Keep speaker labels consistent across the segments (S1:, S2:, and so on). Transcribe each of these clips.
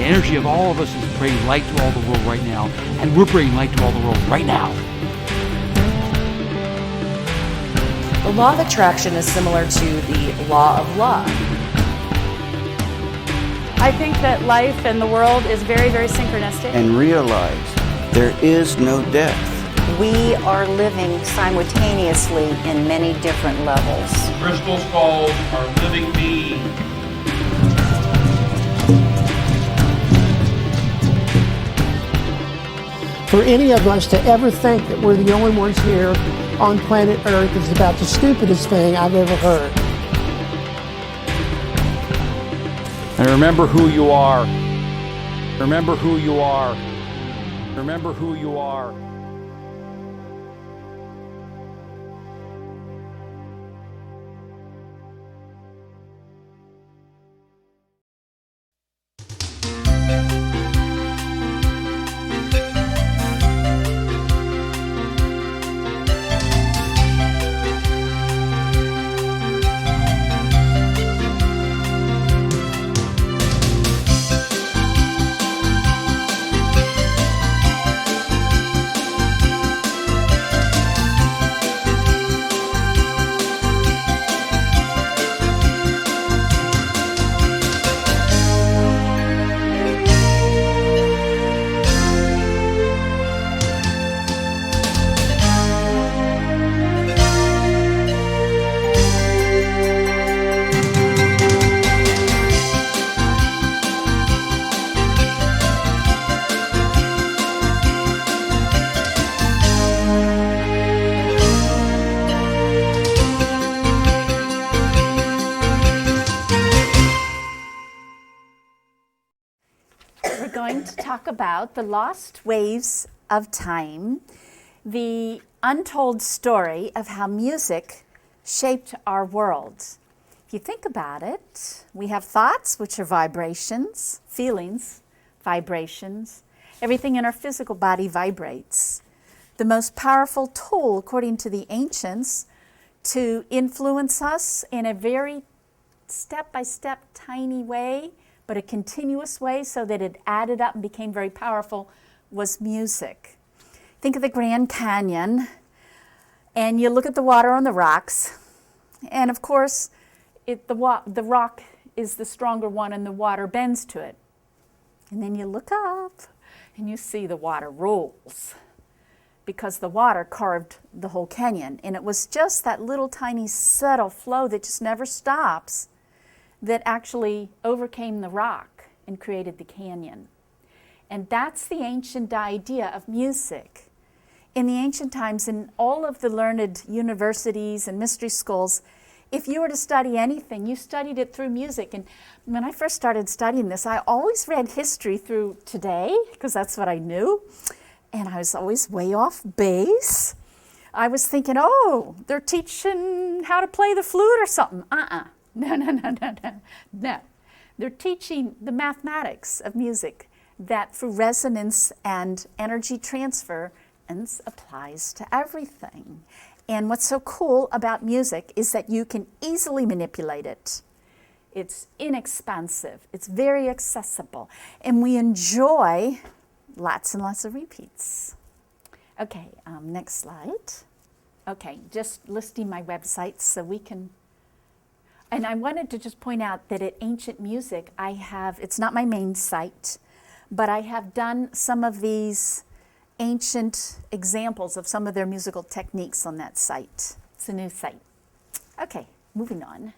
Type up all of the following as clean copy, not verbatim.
S1: energy of all of us is bringing light to all the world right now, and we're bringing light to all the world right now.
S2: The law of attraction is similar to the law of love.
S3: I think that life and the world is very, very synchronistic.
S4: And realize there is no death.
S5: We are living simultaneously in many different levels.
S6: Crystal skulls are living beings.
S7: For any of us to ever think that we're the only ones here on planet Earth is about the stupidest thing I've ever heard.
S1: And remember who you are. Remember who you are. Remember who you are.
S8: Talk about the lost waves of time, the untold story of how music shaped our world. If you think about it, we have thoughts, which are vibrations, feelings, vibrations. Everything in our physical body vibrates. The most powerful tool, according to the ancients, to influence us in a very step-by-step tiny way, but a continuous way so that it added up and became very powerful, was music. Think of the Grand Canyon, and you look at the water on the rocks, and of course, the rock is the stronger one and the water bends to it. And then you look up, and you see the water rolls, because the water carved the whole canyon. And it was just that little tiny subtle flow that just never stops that actually overcame the rock and created the canyon. And that's the ancient idea of music. In the ancient times, in all of the learned universities and mystery schools, if you were to study anything, you studied it through music. And when I first started studying this, I always read history through today, because that's what I knew. And I was always way off base. I was thinking, oh, they're teaching how to play the flute or something. No. They're teaching the mathematics of music that through resonance and energy transfer applies to everything. And what's so cool about music is that you can easily manipulate it. It's inexpensive. It's very accessible. And we enjoy lots and lots of repeats. Okay, next slide. Okay, just listing my websites so we can. And I wanted to just point out that at Ancient Music, it's not my main site, but I have done some of these ancient examples of some of their musical techniques on that site. It's a new site. Okay, moving on.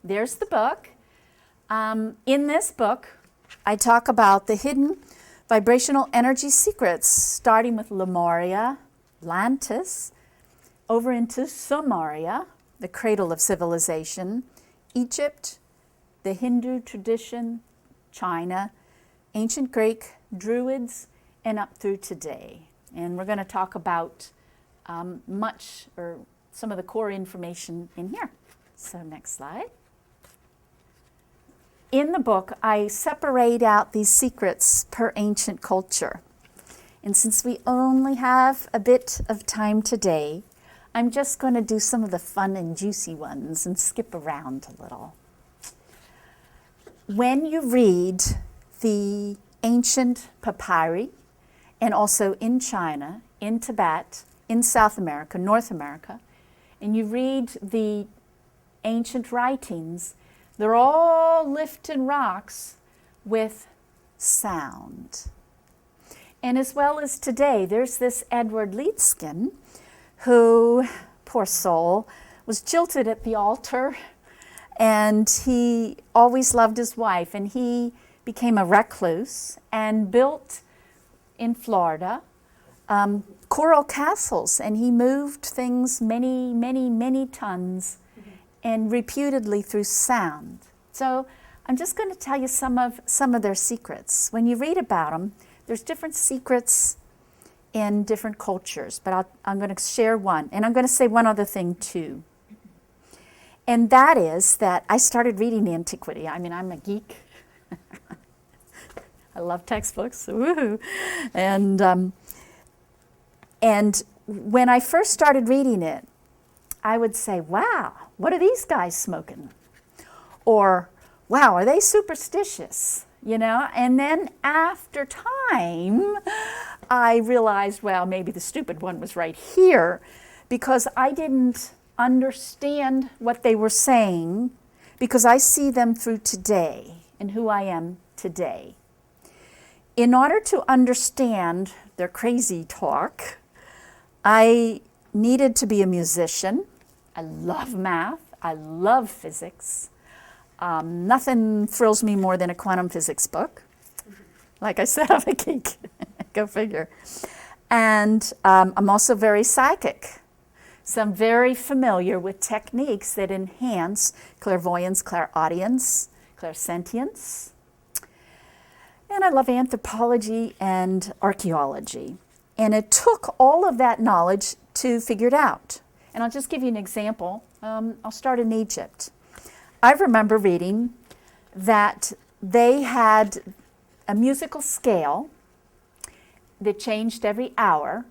S8: There's the book. In this book, I talk about the hidden vibrational energy secrets, starting with Lemuria, Atlantis, over into Sumeria, the cradle of civilization, Egypt, the Hindu tradition, China, ancient Greek, Druids, and up through today. And we're going to talk about some of the core information in here. So next slide. In the book, I separate out these secrets per ancient culture. And since we only have a bit of time today, I'm just going to do some of the fun and juicy ones and skip around a little. When you read the ancient papyri, and also in China, in Tibet, in South America, North America, and you read the ancient writings, they're all lifting rocks with sound. And as well as today, there's this Edward Leedskin who, poor soul, was jilted at the altar, and he always loved his wife, and he became a recluse and built in Florida coral castles, and he moved things many, many, many tons, and reputedly through sound. So I'm just going to tell you some of their secrets. When you read about them, there's different secrets in different cultures, but I'm going to share one, and I'm going to say one other thing too. And that is that I started reading antiquity. I mean, I'm a geek. I love textbooks, woohoo! And when I first started reading it, I would say, wow, what are these guys smoking? Or, wow, are they superstitious? You know? And then after time, I realized, well, maybe the stupid one was right here, because I didn't understand what they were saying, because I see them through today and who I am today. In order to understand their crazy talk, I needed to be a musician. I love math. I love physics. Nothing thrills me more than a quantum physics book. Like I said, I'm a geek. Go figure. And I'm also very psychic. So I'm very familiar with techniques that enhance clairvoyance, clairaudience, clairsentience. And I love anthropology and archaeology. And it took all of that knowledge to figure it out. And I'll just give you an example. I'll start in Egypt. I remember reading that they had a musical scale that changed every hour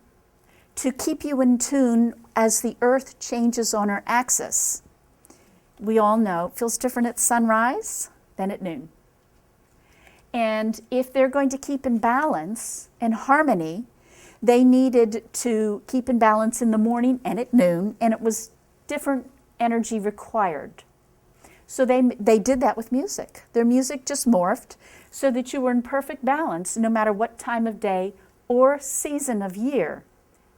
S8: to keep you in tune as the earth changes on her axis. We all know it feels different at sunrise than at noon. And if they're going to keep in balance and harmony, they needed to keep in balance in the morning and at noon, and it was different energy required. So they did that with music. Their music just morphed so that you were in perfect balance no matter what time of day or season of year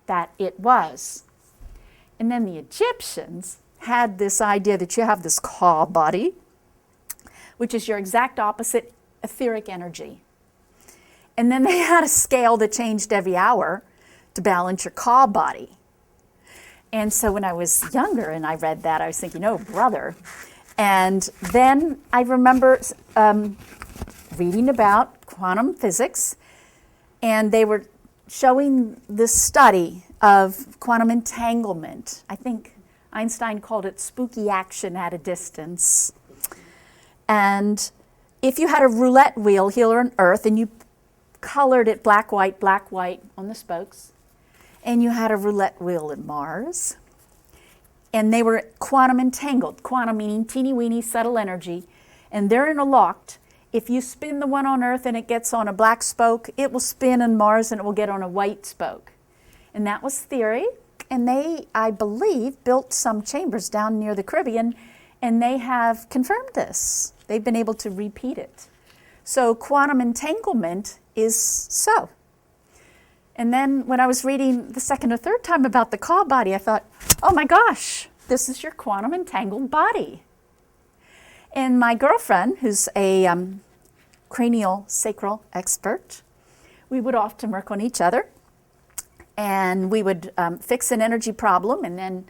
S8: that it was. And then the Egyptians had this idea that you have this Ka body, which is your exact opposite etheric energy. And then they had a scale that changed every hour to balance your Ka body. And so when I was younger and I read that, I was thinking, oh, brother. And then I remember reading about quantum physics, and they were showing this study of quantum entanglement. I think Einstein called it spooky action at a distance. And if you had a roulette wheel here on Earth and you colored it black, white on the spokes, and you had a roulette wheel in Mars, and they were quantum entangled, quantum meaning teeny weeny subtle energy, and they're interlocked. If you spin the one on Earth and it gets on a black spoke, it will spin on Mars and it will get on a white spoke. And that was theory, and they, I believe, built some chambers down near the Caribbean, and they have confirmed this. They've been able to repeat it. So quantum entanglement is so. And then when I was reading the second or third time about the Ka body, I thought, oh my gosh, this is your quantum entangled body. And my girlfriend, who's a cranial sacral expert, we would often work on each other, and we would fix an energy problem, and then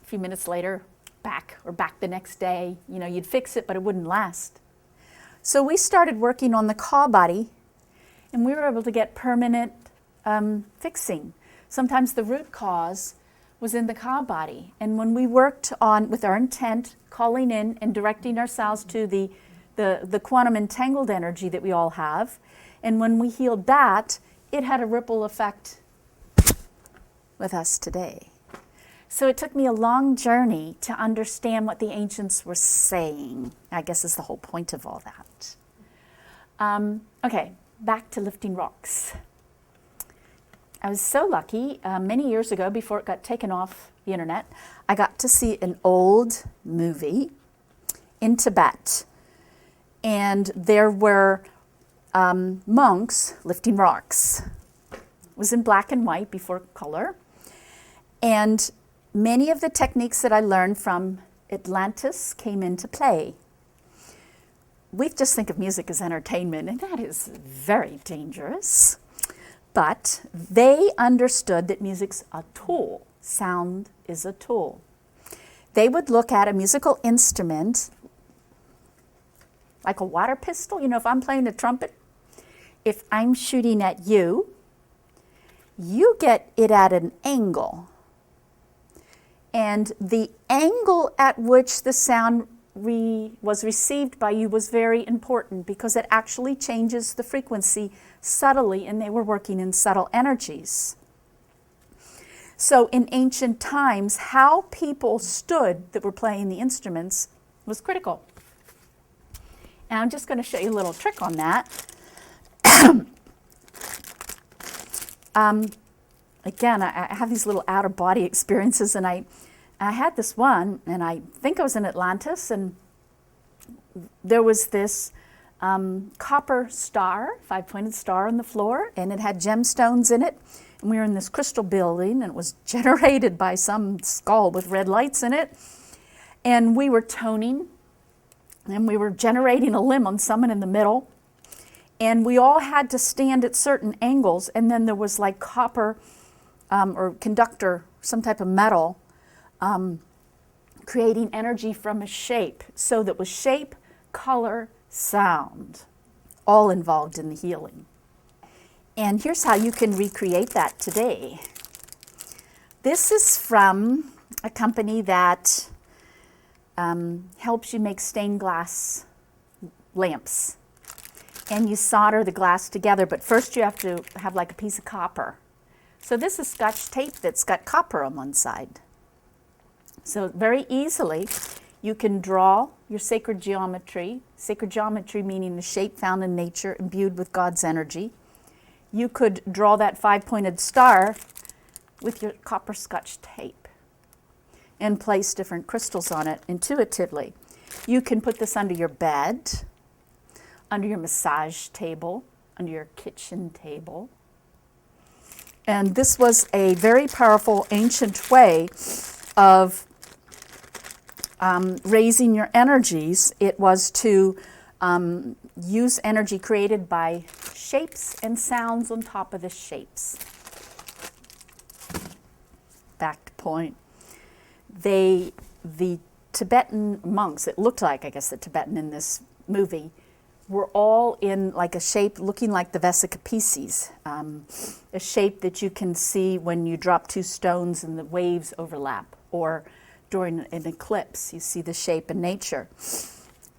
S8: a few minutes later, back the next day, you know, you'd fix it, but it wouldn't last. So we started working on the Ka body, and we were able to get permanent fixing. Sometimes the root cause was in the Ka body. And when we worked on, with our intent, calling in and directing ourselves to the quantum entangled energy that we all have, and when we healed that, it had a ripple effect with us today. So it took me a long journey to understand what the ancients were saying, I guess is the whole point of all that. Okay, back to lifting rocks. I was so lucky, many years ago, before it got taken off the internet, I got to see an old movie in Tibet. And there were monks lifting rocks. It was in black and white before color. And many of the techniques that I learned from Atlantis came into play. We just think of music as entertainment, and that is very dangerous. But they understood that music's a tool. Sound is a tool. They would look at a musical instrument like a water pistol. You know, if I'm playing a trumpet, if I'm shooting at you, you get it at an angle. And the angle at which the sound was received by you was very important because it actually changes the frequency subtly, and they were working in subtle energies. So in ancient times, how people stood that were playing the instruments was critical. And I'm just going to show you a little trick on that. Again, I have these little out-of-body experiences, and I had this one, and I think I was in Atlantis, and there was this copper star, 5-pointed star on the floor, and it had gemstones in it. And we were in this crystal building, and it was generated by some skull with red lights in it. And we were toning, and we were generating a limb on someone in the middle. And we all had to stand at certain angles, and then there was like copper or conductor, some type of metal, creating energy from a shape. So that was shape, color, sound, all involved in the healing. And here's how you can recreate that today. This is from a company that helps you make stained glass lamps. And you solder the glass together, but first you have to have like a piece of copper. So this is Scotch tape that's got copper on one side. So very easily, you can draw your sacred geometry meaning the shape found in nature, imbued with God's energy. You could draw that 5-pointed star with your copper Scotch tape and place different crystals on it intuitively. You can put this under your bed, under your massage table, under your kitchen table. And this was a very powerful ancient way of raising your energies. It was to use energy created by shapes and sounds on top of the shapes. Back to point. The Tibetan monks, it looked like, I guess, the Tibetan in this movie, were all in like a shape looking like the Vesica Pisces, a shape that you can see when you drop two stones and the waves overlap, or during an eclipse, you see the shape in nature.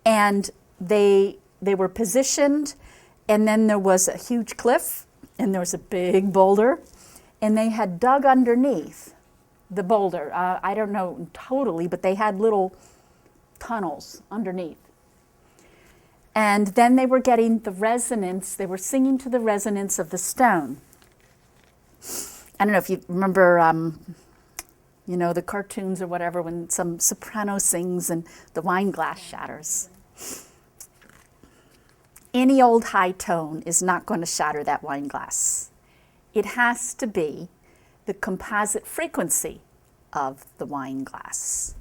S8: And they were positioned, and then there was a huge cliff, and there was a big boulder, and they had dug underneath the boulder. I don't know totally, but they had little tunnels underneath. And then they were getting the resonance, they were singing to the resonance of the stone. I don't know if you remember, the cartoons or whatever, when some soprano sings and the wine glass shatters. Any old high tone is not going to shatter that wine glass. It has to be the composite frequency of the wine glass.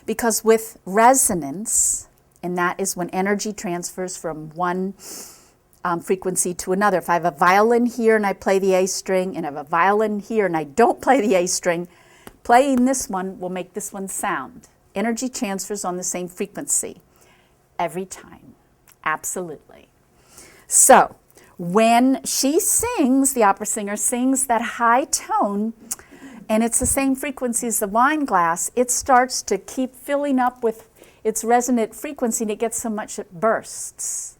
S8: Because with resonance, and that is when energy transfers from one frequency to another. If I have a violin here and I play the A string, and I have a violin here and I don't play the A string, playing this one will make this one sound. Energy transfers on the same frequency every time. Absolutely. So when she sings, the opera singer sings that high tone, and it's the same frequency as the wine glass, it starts to keep filling up with its resonant frequency, and it gets so much it bursts.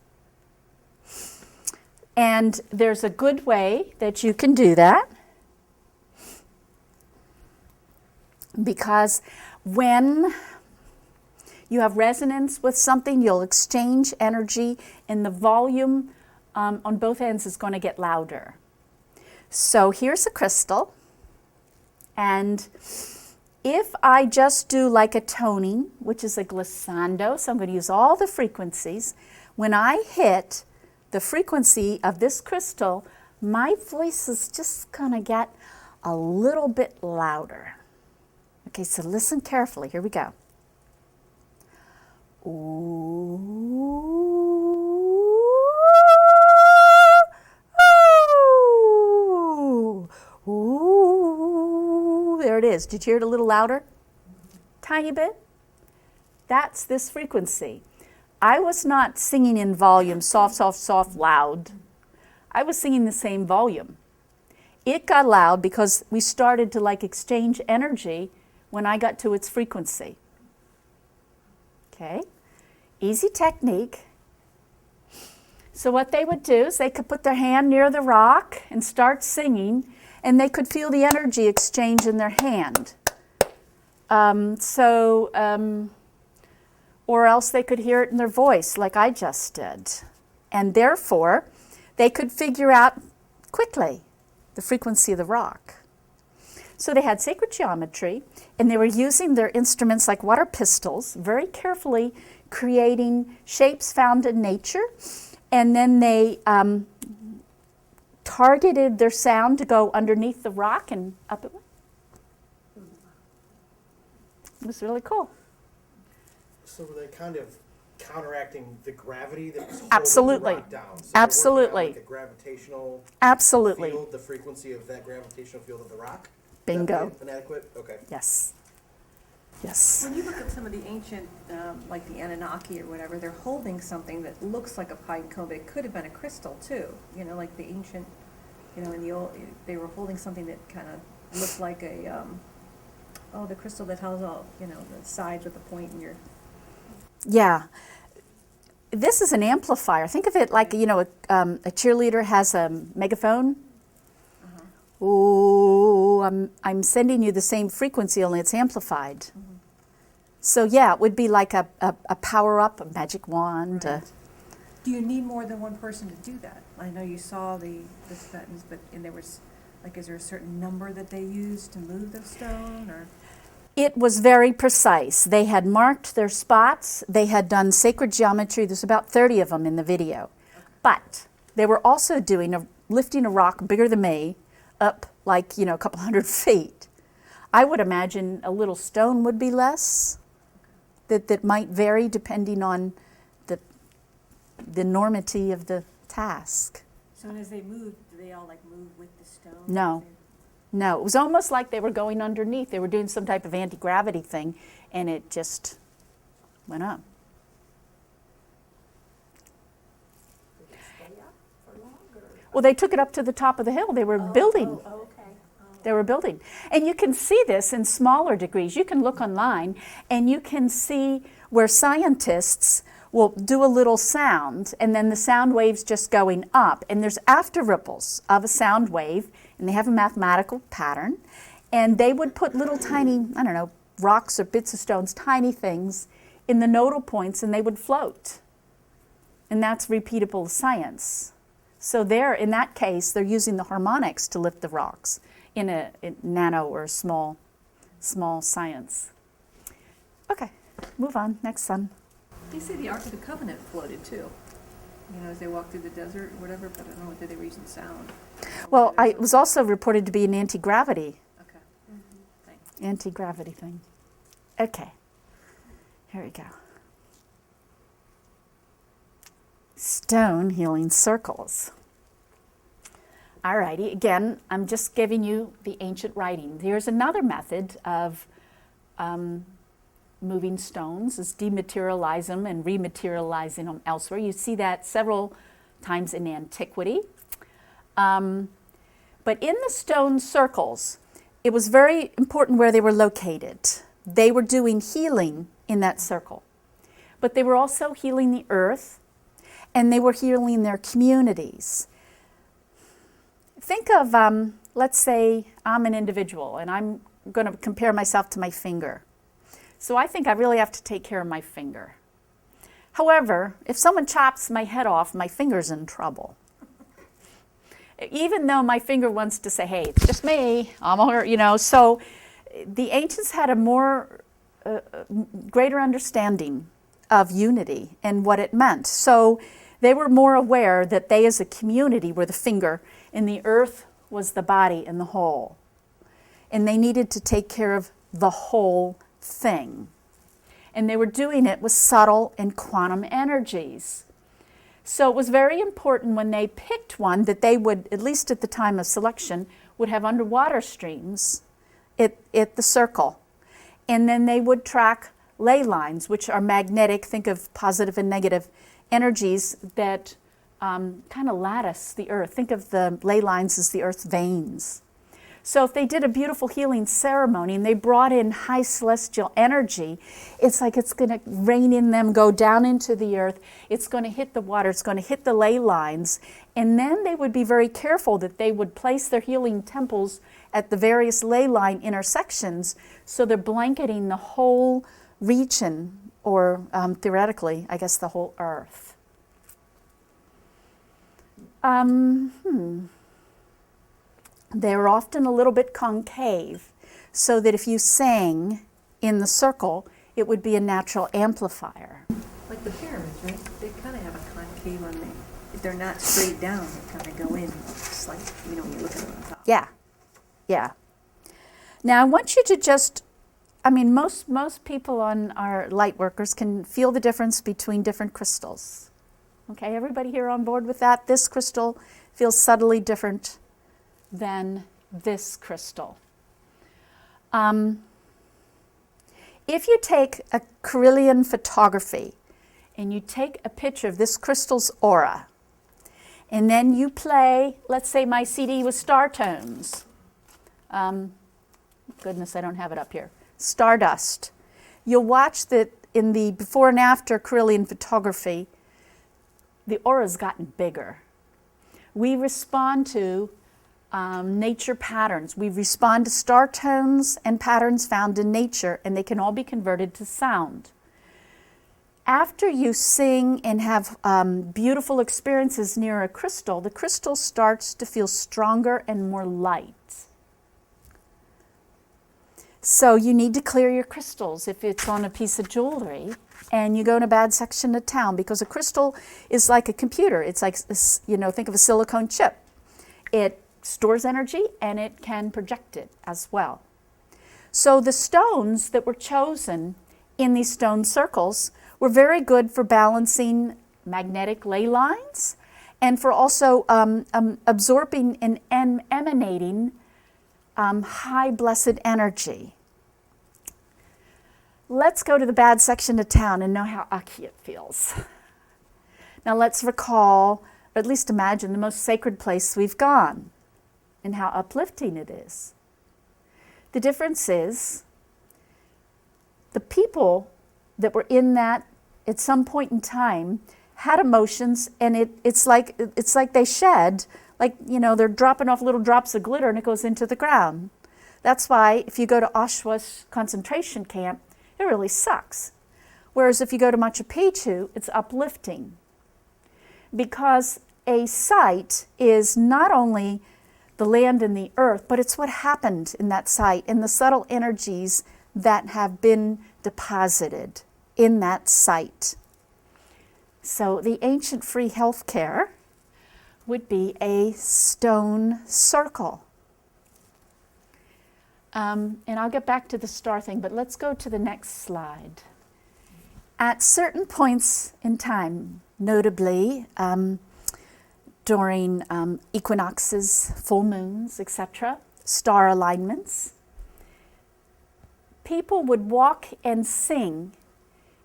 S8: And there's a good way that you can do that, because when You have resonance with something, you'll exchange energy, and the volume on both ends is going to get louder. So here's a crystal, and if I just do like a toning, which is a glissando, so I'm going to use all the frequencies, when I hit the frequency of this crystal, my voice is just going to get a little bit louder. Okay, so listen carefully. Here we go. Ooh, ooh, ooh. There it is. Did you hear it a little louder? Tiny bit. That's this frequency. I was not singing in volume, soft, soft, soft, loud. I was singing the same volume. It got loud because we started to like exchange energy when I got to its frequency. Okay, easy technique. So what they would do is they could put their hand near the rock and start singing, and they could feel the energy exchange in their hand. Or else they could hear it in their voice like I just did. And therefore, they could figure out quickly the frequency of the rock. So they had sacred geometry, and they were using their instruments like water pistols, very carefully creating shapes found in nature, and then they targeted their sound to go underneath the rock and up it went. It was really cool.
S9: So were they kind of counteracting the gravity that was holding
S8: Absolutely.
S9: the rock down? So
S8: Absolutely.
S9: Like a gravitational
S8: Absolutely.
S9: field, the frequency of that gravitational field of the rock?
S8: Bingo.
S9: Is that inadequate? Okay.
S8: Yes. Yes.
S10: When you look at some of the ancient, like the Anunnaki or whatever, they're holding something that looks like a pine cone, but it could have been a crystal too. You know, like the ancient, you know, in the old, they were holding something that kind of looked like a, the crystal that has all, you know, the sides with the point in your.
S8: Yeah. This is an amplifier. Think of it like, you know, a cheerleader has a megaphone. Ooh, I'm sending you the same frequency, only it's amplified. Mm-hmm. So yeah, it would be like a power-up, a magic wand.
S10: Right. Do you need more than one person to do that? I know you saw the Tibetans, but and there was, like, is there a certain number that they used to move the stone, or?
S8: It was very precise. They had marked their spots. They had done sacred geometry. There's about 30 of them in the video. Okay. But they were also lifting a rock bigger than me up like, you know, a couple hundred feet. I would imagine a little stone would be less. That might vary depending on the enormity of the task.
S10: So as they moved, do they all like move with the stone?
S8: No. No, it was almost like they were going underneath. They were doing some type of anti-gravity thing, and it just went up. Well, they took it up to the top of the hill. They were building. They were building. And you can see this in smaller degrees. You can look online, and you can see where scientists will do a little sound, and then the sound wave's just going up. And there's after ripples of a sound wave, and they have a mathematical pattern. And they would put little tiny, I don't know, rocks or bits of stones, tiny things, in the nodal points, and they would float. And that's repeatable science. So there, in that case, they're using the harmonics to lift the rocks in a nano or small science. Okay, move on. Next one.
S10: They say the Ark of the Covenant floated too. You know, as they walked through the desert or whatever, but I don't know whether they were using sound.
S8: Well, it was also reported to be an anti-gravity.
S10: Okay. Mm-hmm.
S8: Anti-gravity thing. Okay, here we go. Stone healing circles. Alrighty, again, I'm just giving you the ancient writing. Here's another method of moving stones, is dematerialize them and rematerializing them elsewhere. You see that several times in antiquity. But in the stone circles, it was very important where they were located. They were doing healing in that circle. But they were also healing the earth, and they were healing their communities. Think of, let's say I'm an individual, and I'm going to compare myself to my finger. So I think I really have to take care of my finger. However, if someone chops my head off, my finger's in trouble. Even though my finger wants to say, hey, it's just me, I'm all, you know. So the ancients had a greater understanding of unity and what it meant. So they were more aware that they as a community were the finger and the earth was the body and the whole. And they needed to take care of the whole thing. And they were doing it with subtle and quantum energies. So it was very important when they picked one that they would, at least at the time of selection, would have underwater streams at the circle. And then they would track ley lines, which are magnetic, think of positive and negative energies that kind of lattice the earth. Think of the ley lines as the earth's veins. So if they did a beautiful healing ceremony and they brought in high celestial energy, it's like it's going to rain in them, go down into the earth. It's going to hit the water. It's going to hit the ley lines. And then they would be very careful that they would place their healing temples at the various ley line intersections so they're blanketing the whole region, or theoretically, I guess, the whole earth. They were often a little bit concave, so that if you sang in the circle, it would be a natural amplifier.
S10: Like the pyramids, right? They kind of have a concave on them. They're not straight down, they kind of go in, just like, you know, when you look at them on top.
S8: Yeah, yeah. Now I want you to just, I mean, most people on our light workers can feel the difference between different crystals. Okay, everybody here on board with that? This crystal feels subtly different than this crystal. If you take a Kirlian photography and you take a picture of this crystal's aura, and then you play, let's say my CD was Star Tones. Goodness, I don't have it up here. Stardust. You'll watch that in the before and after Kirlian photography, the aura's gotten bigger. We respond to nature patterns. We respond to star tones and patterns found in nature, and they can all be converted to sound. After you sing and have beautiful experiences near a crystal, the crystal starts to feel stronger and more light. So you need to clear your crystals if it's on a piece of jewelry and you go in a bad section of town, because a crystal is like a computer. It's like, you know, think of a silicone chip. It stores energy and it can project it as well. So the stones that were chosen in these stone circles were very good for balancing magnetic ley lines and for also absorbing and emanating high blessed energy. Let's go to the bad section of town and know how ucky it feels. Now let's recall, or at least imagine, the most sacred place we've gone and how uplifting it is. The difference is the people that were in that at some point in time had emotions, and it's like they shed, like, you know, they're dropping off little drops of glitter and it goes into the ground. That's why if you go to Auschwitz concentration camp, it really sucks. Whereas if you go to Machu Picchu, it's uplifting. Because a site is not only the land and the earth, but it's what happened in that site and the subtle energies that have been deposited in that site. So the ancient free healthcare would be a stone circle. And I'll get back to the star thing, but let's go to the next slide. At certain points in time, notably during equinoxes, full moons, etc., star alignments, people would walk and sing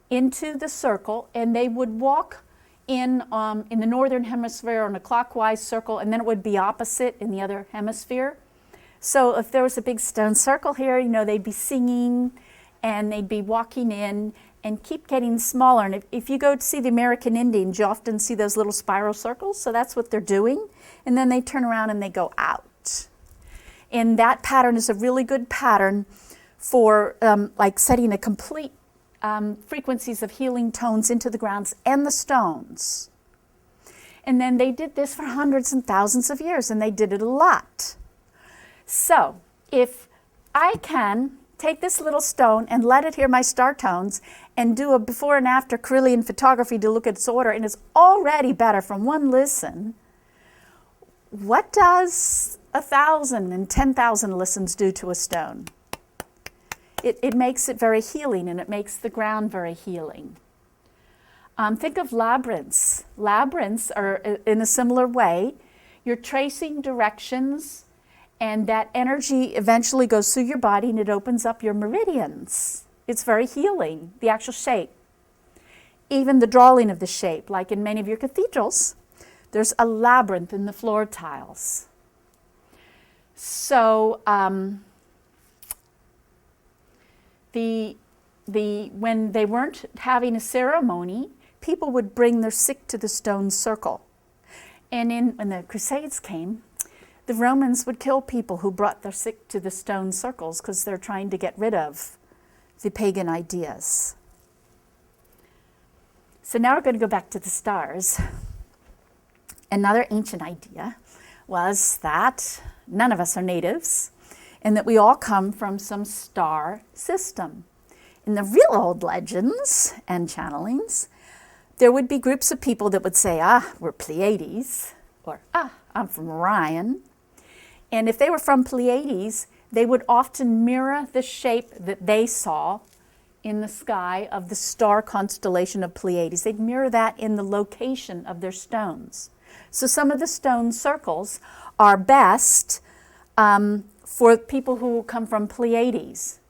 S8: into the circle, and they would walk in the northern hemisphere on a clockwise circle, and then it would be opposite in the other hemisphere. So if there was a big stone circle here, you know, they'd be singing and they'd be walking in and keep getting smaller. And if you go to see the American Indians, you often see those little spiral circles. So that's what they're doing. And then they turn around and they go out. And that pattern is a really good pattern for like setting a complete frequencies of healing tones into the grounds and the stones. And then they did this for hundreds and thousands of years, and they did it a lot. So if I can take this little stone and let it hear my star tones and do a before and after Carillion photography to look at its order, and it's already better from one listen, what does 1,000 and 10,000 listens do to a stone? It makes it very healing, and it makes the ground very healing. Think of labyrinths. Labyrinths are in a similar way. You're tracing directions, and that energy eventually goes through your body and it opens up your meridians. It's very healing, the actual shape. Even the drawing of the shape, like in many of your cathedrals, there's a labyrinth in the floor tiles. So when they weren't having a ceremony, people would bring their sick to the stone circle. And when the Crusades came, the Romans would kill people who brought their sick to the stone circles because they're trying to get rid of the pagan ideas. So now we're going to go back to the stars. Another ancient idea was that none of us are natives and that we all come from some star system. In the real old legends and channelings, there would be groups of people that would say, we're Pleiades, or I'm from Orion. And if they were from Pleiades, they would often mirror the shape that they saw in the sky of the star constellation of Pleiades. They'd mirror that in the location of their stones. So some of the stone circles are best for people who come from Pleiades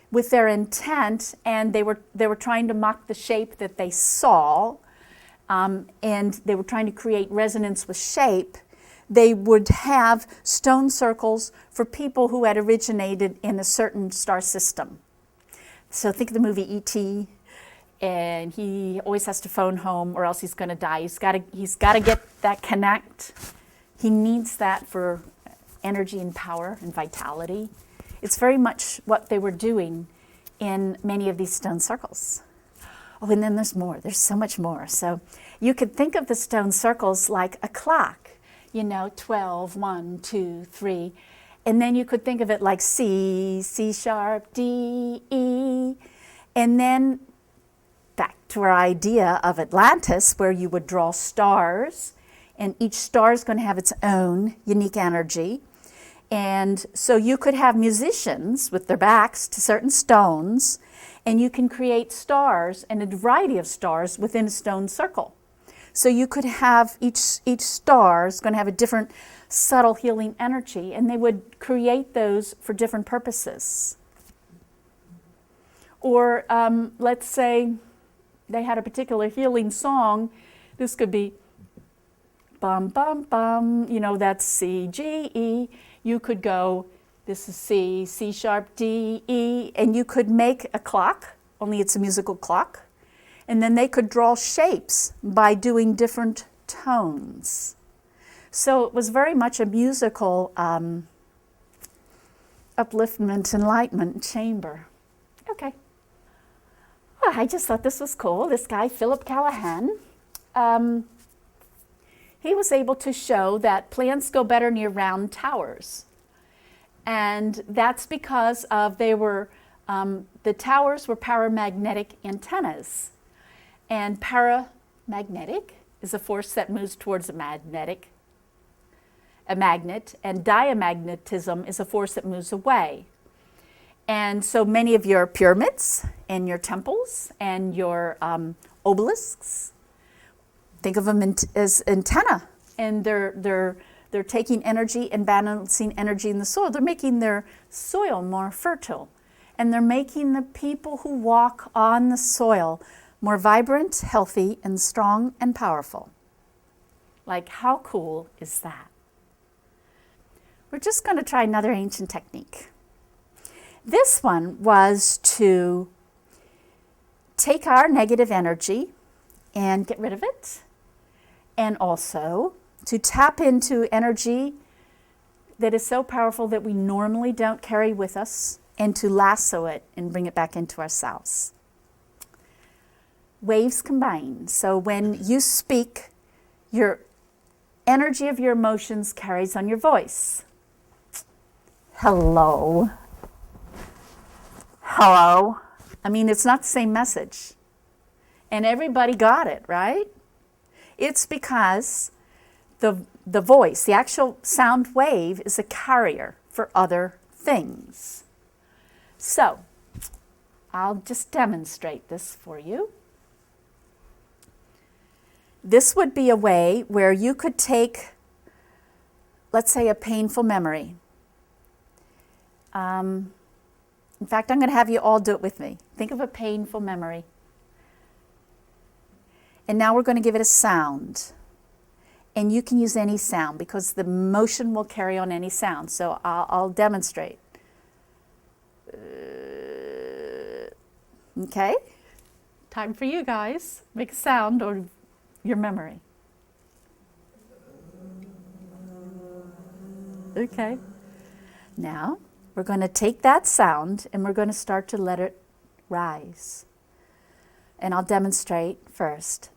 S8: with their intent, and they were trying to mock the shape that they saw, and they were trying to create resonance with shape. They would have stone circles for people who had originated in a certain star system. So think of the movie E.T., and he always has to phone home or else he's going to die. He's got to get that connect. He needs that for energy and power and vitality. It's very much what they were doing in many of these stone circles. Oh, and then there's more. There's so much more. So you could think of the stone circles like a clock. 12, 1, 2, 3. And then you could think of it like C, C sharp, D, E. And then back to our idea of Atlantis, where you would draw stars, and each star is going to have its own unique energy. And so you could have musicians with their backs to certain stones, and you can create stars and a variety of stars within a stone circle. So you could have each star is going to have a different subtle healing energy, and they would create those for different purposes. Or let's say they had a particular healing song. This could be bum, bum, bum, that's C, G, E. You could go, this is C, C sharp, D, E, and you could make a clock, only it's a musical clock. And then they could draw shapes by doing different tones. So it was very much a musical upliftment, enlightenment chamber. Okay. Well, I just thought this was cool. This guy, Philip Callahan, he was able to show that plants go better near round towers. And that's because of the towers were paramagnetic antennas. And paramagnetic is a force that moves towards a magnet, and diamagnetism is a force that moves away. And so many of your pyramids and your temples and your obelisks, think of them as antenna, and they're taking energy and balancing energy in the soil. They're making their soil more fertile, and they're making the people who walk on the soil more vibrant, healthy, and strong and powerful. Like, how cool is that? We're just going to try another ancient technique. This one was to take our negative energy and get rid of it, and also to tap into energy that is so powerful that we normally don't carry with us and to lasso it and bring it back into ourselves. Waves combine. So when you speak, your energy of your emotions carries on your voice. Hello. Hello. I mean, it's not the same message. And everybody got it, right? It's because the voice, the actual sound wave, is a carrier for other things. So, I'll just demonstrate this for you. This would be a way where you could take, let's say, a painful memory. In fact, I'm going to have you all do it with me. Think of a painful memory. And now we're going to give it a sound. And you can use any sound because the motion will carry on any sound. So I'll demonstrate. Okay? Time for you guys. Make a sound or your memory. Okay. Now, we're going to take that sound and we're going to start to let it rise. And I'll demonstrate first.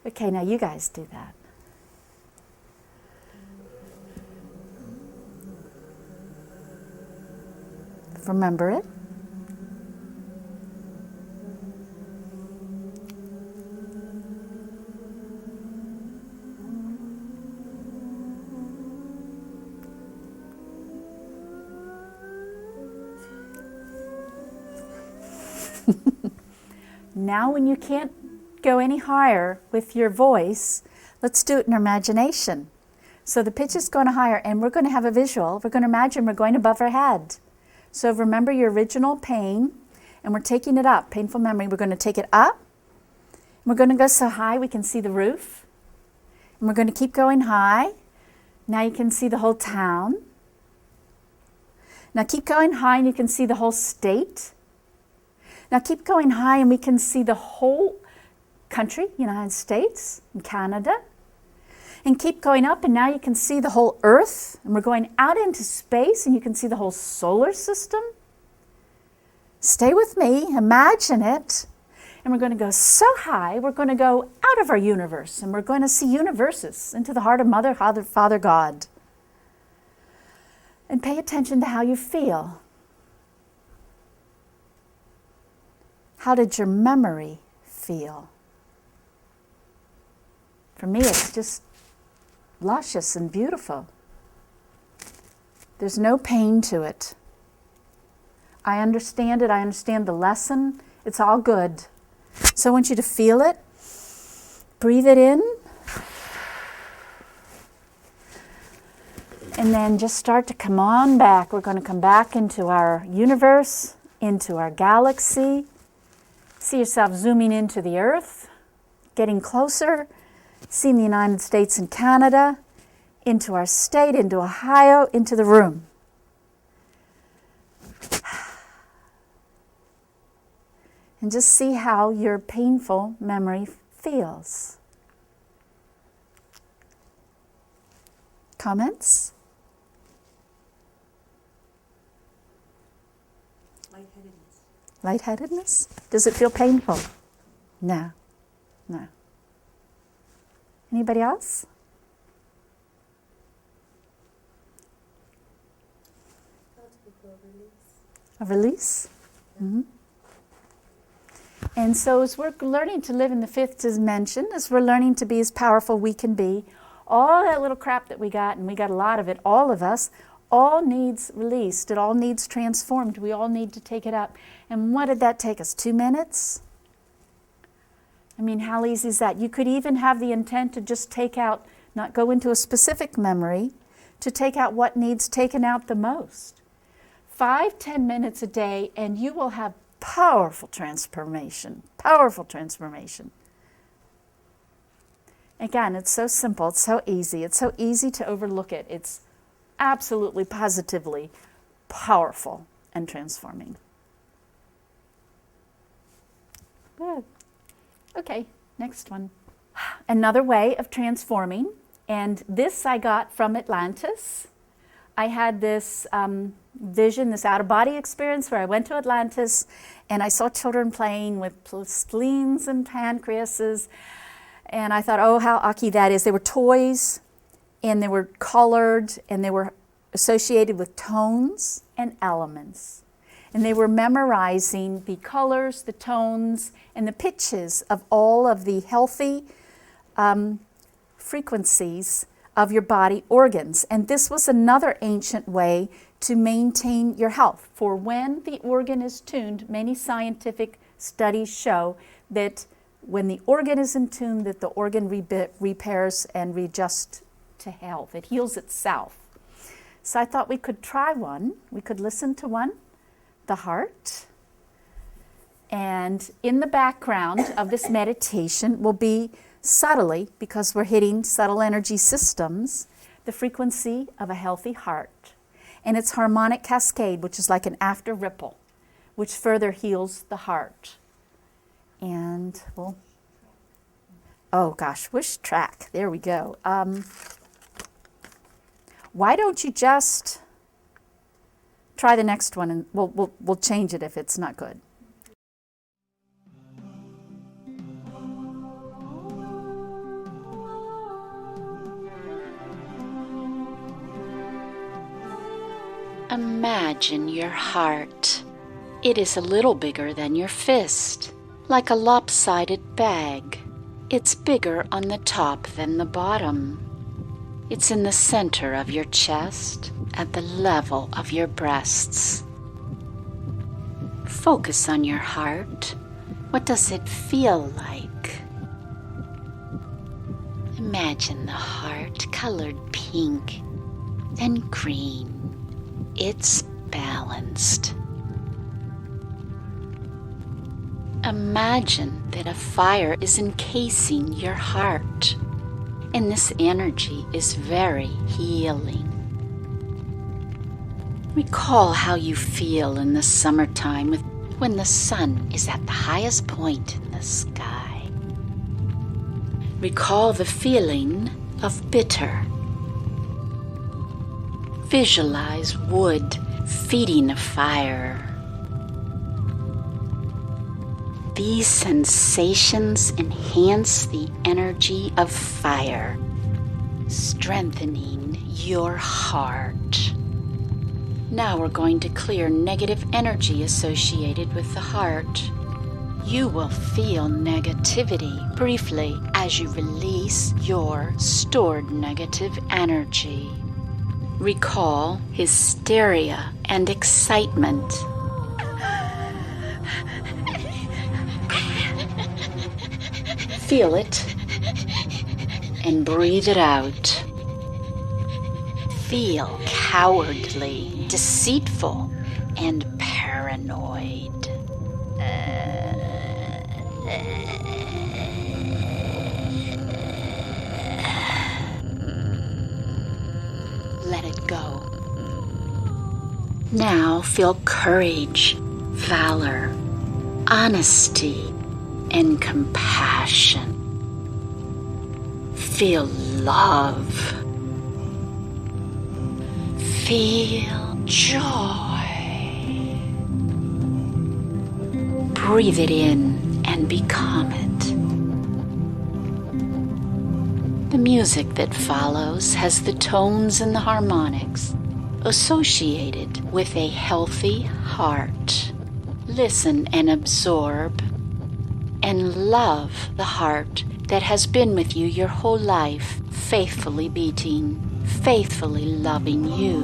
S8: Okay, now you guys do that. Remember it. Now when you can't go any higher with your voice, let's do it in our imagination. So the pitch is going higher and we're going to have a visual. We're going to imagine we're going above our head. So remember your original pain and we're taking it up, painful memory. We're going to take it up. And we're going to go so high we can see the roof. And we're going to keep going high. Now you can see the whole town. Now keep going high and you can see the whole state. Now keep going high and we can see the whole country, United States and Canada. And keep going up and now you can see the whole earth. And we're going out into space and you can see the whole solar system. Stay with me, imagine it. And we're going to go so high, we're going to go out of our universe and we're going to see universes into the heart of Mother, Father, God. And pay attention to how you feel. How did your memory feel? For me, it's just luscious and beautiful. There's no pain to it. I understand it. I understand the lesson. It's all good. So I want you to feel it. Breathe it in. And then just start to come on back. We're going to come back into our universe, into our galaxy. See yourself zooming into the earth, getting closer, seeing the United States and Canada, into our state, into Ohio, into the room. And just see how your painful memory feels. Comments? Lightheadedness? Does it feel painful? No. No. Anybody else? A release? Mm-hmm. And so as we're learning to live in the fifth dimension, as we're learning to be as powerful we can be, all that little crap that we got, and we got a lot of it, all of us, all needs released. It all needs transformed. We all need to take it up. And what did that take us? 2 minutes? I mean, how easy is that? You could even have the intent to just take out, not go into a specific memory, to take out what needs taken out the most. 5-10 minutes a day, and you will have powerful transformation. Powerful transformation. Again, it's so simple. It's so easy. It's so easy to overlook it. It's absolutely, positively powerful and transforming. Good. Okay, next one. Another way of transforming, and this I got from Atlantis. I had this vision, this out-of-body experience where I went to Atlantis and I saw children playing with spleens and pancreases, and I thought, oh, how icky that is. They were toys, and they were colored, and they were associated with tones and elements. And they were memorizing the colors, the tones, and the pitches of all of the healthy frequencies of your body organs. And this was another ancient way to maintain your health. For when the organ is tuned, many scientific studies show that when the organ is in tune, that the organ repairs and readjusts to health. It heals itself. So I thought we could try one. We could listen to one, the heart. And in the background of this meditation will be subtly, because we're hitting subtle energy systems, the frequency of a healthy heart. And its harmonic cascade, which is like an after ripple, which further heals the heart. And well, oh gosh, which track? There we go. Why don't you just try the next one, and we'll change it if it's not good.
S11: Imagine your heart. It is a little bigger than your fist, like a lopsided bag. It's bigger on the top than the bottom. It's in the center of your chest, at the level of your breasts. Focus on your heart. What does it feel like? Imagine the heart colored pink, then green. It's balanced. Imagine that a fire is encasing your heart, and this energy is very healing. Recall how you feel in the summertime when the sun is at the highest point in the sky. Recall the feeling of bitter. Visualize wood feeding a fire. These sensations enhance the energy of fire, strengthening your heart. Now we're going to clear negative energy associated with the heart. You will feel negativity briefly as you release your stored negative energy. Recall hysteria and excitement. Feel it and breathe it out. Feel cowardly, deceitful, and paranoid. Let it go. Now feel courage, valor, honesty, and compassion. Feel love. Feel joy. Breathe it in and become it. The music that follows has the tones and the harmonics associated with a healthy heart. Listen and absorb and love the heart that has been with you your whole life, faithfully beating, faithfully loving you.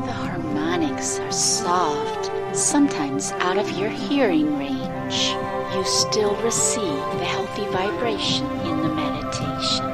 S11: The harmonics are soft, sometimes out of your hearing range. You still receive the healthy vibration in the meditation.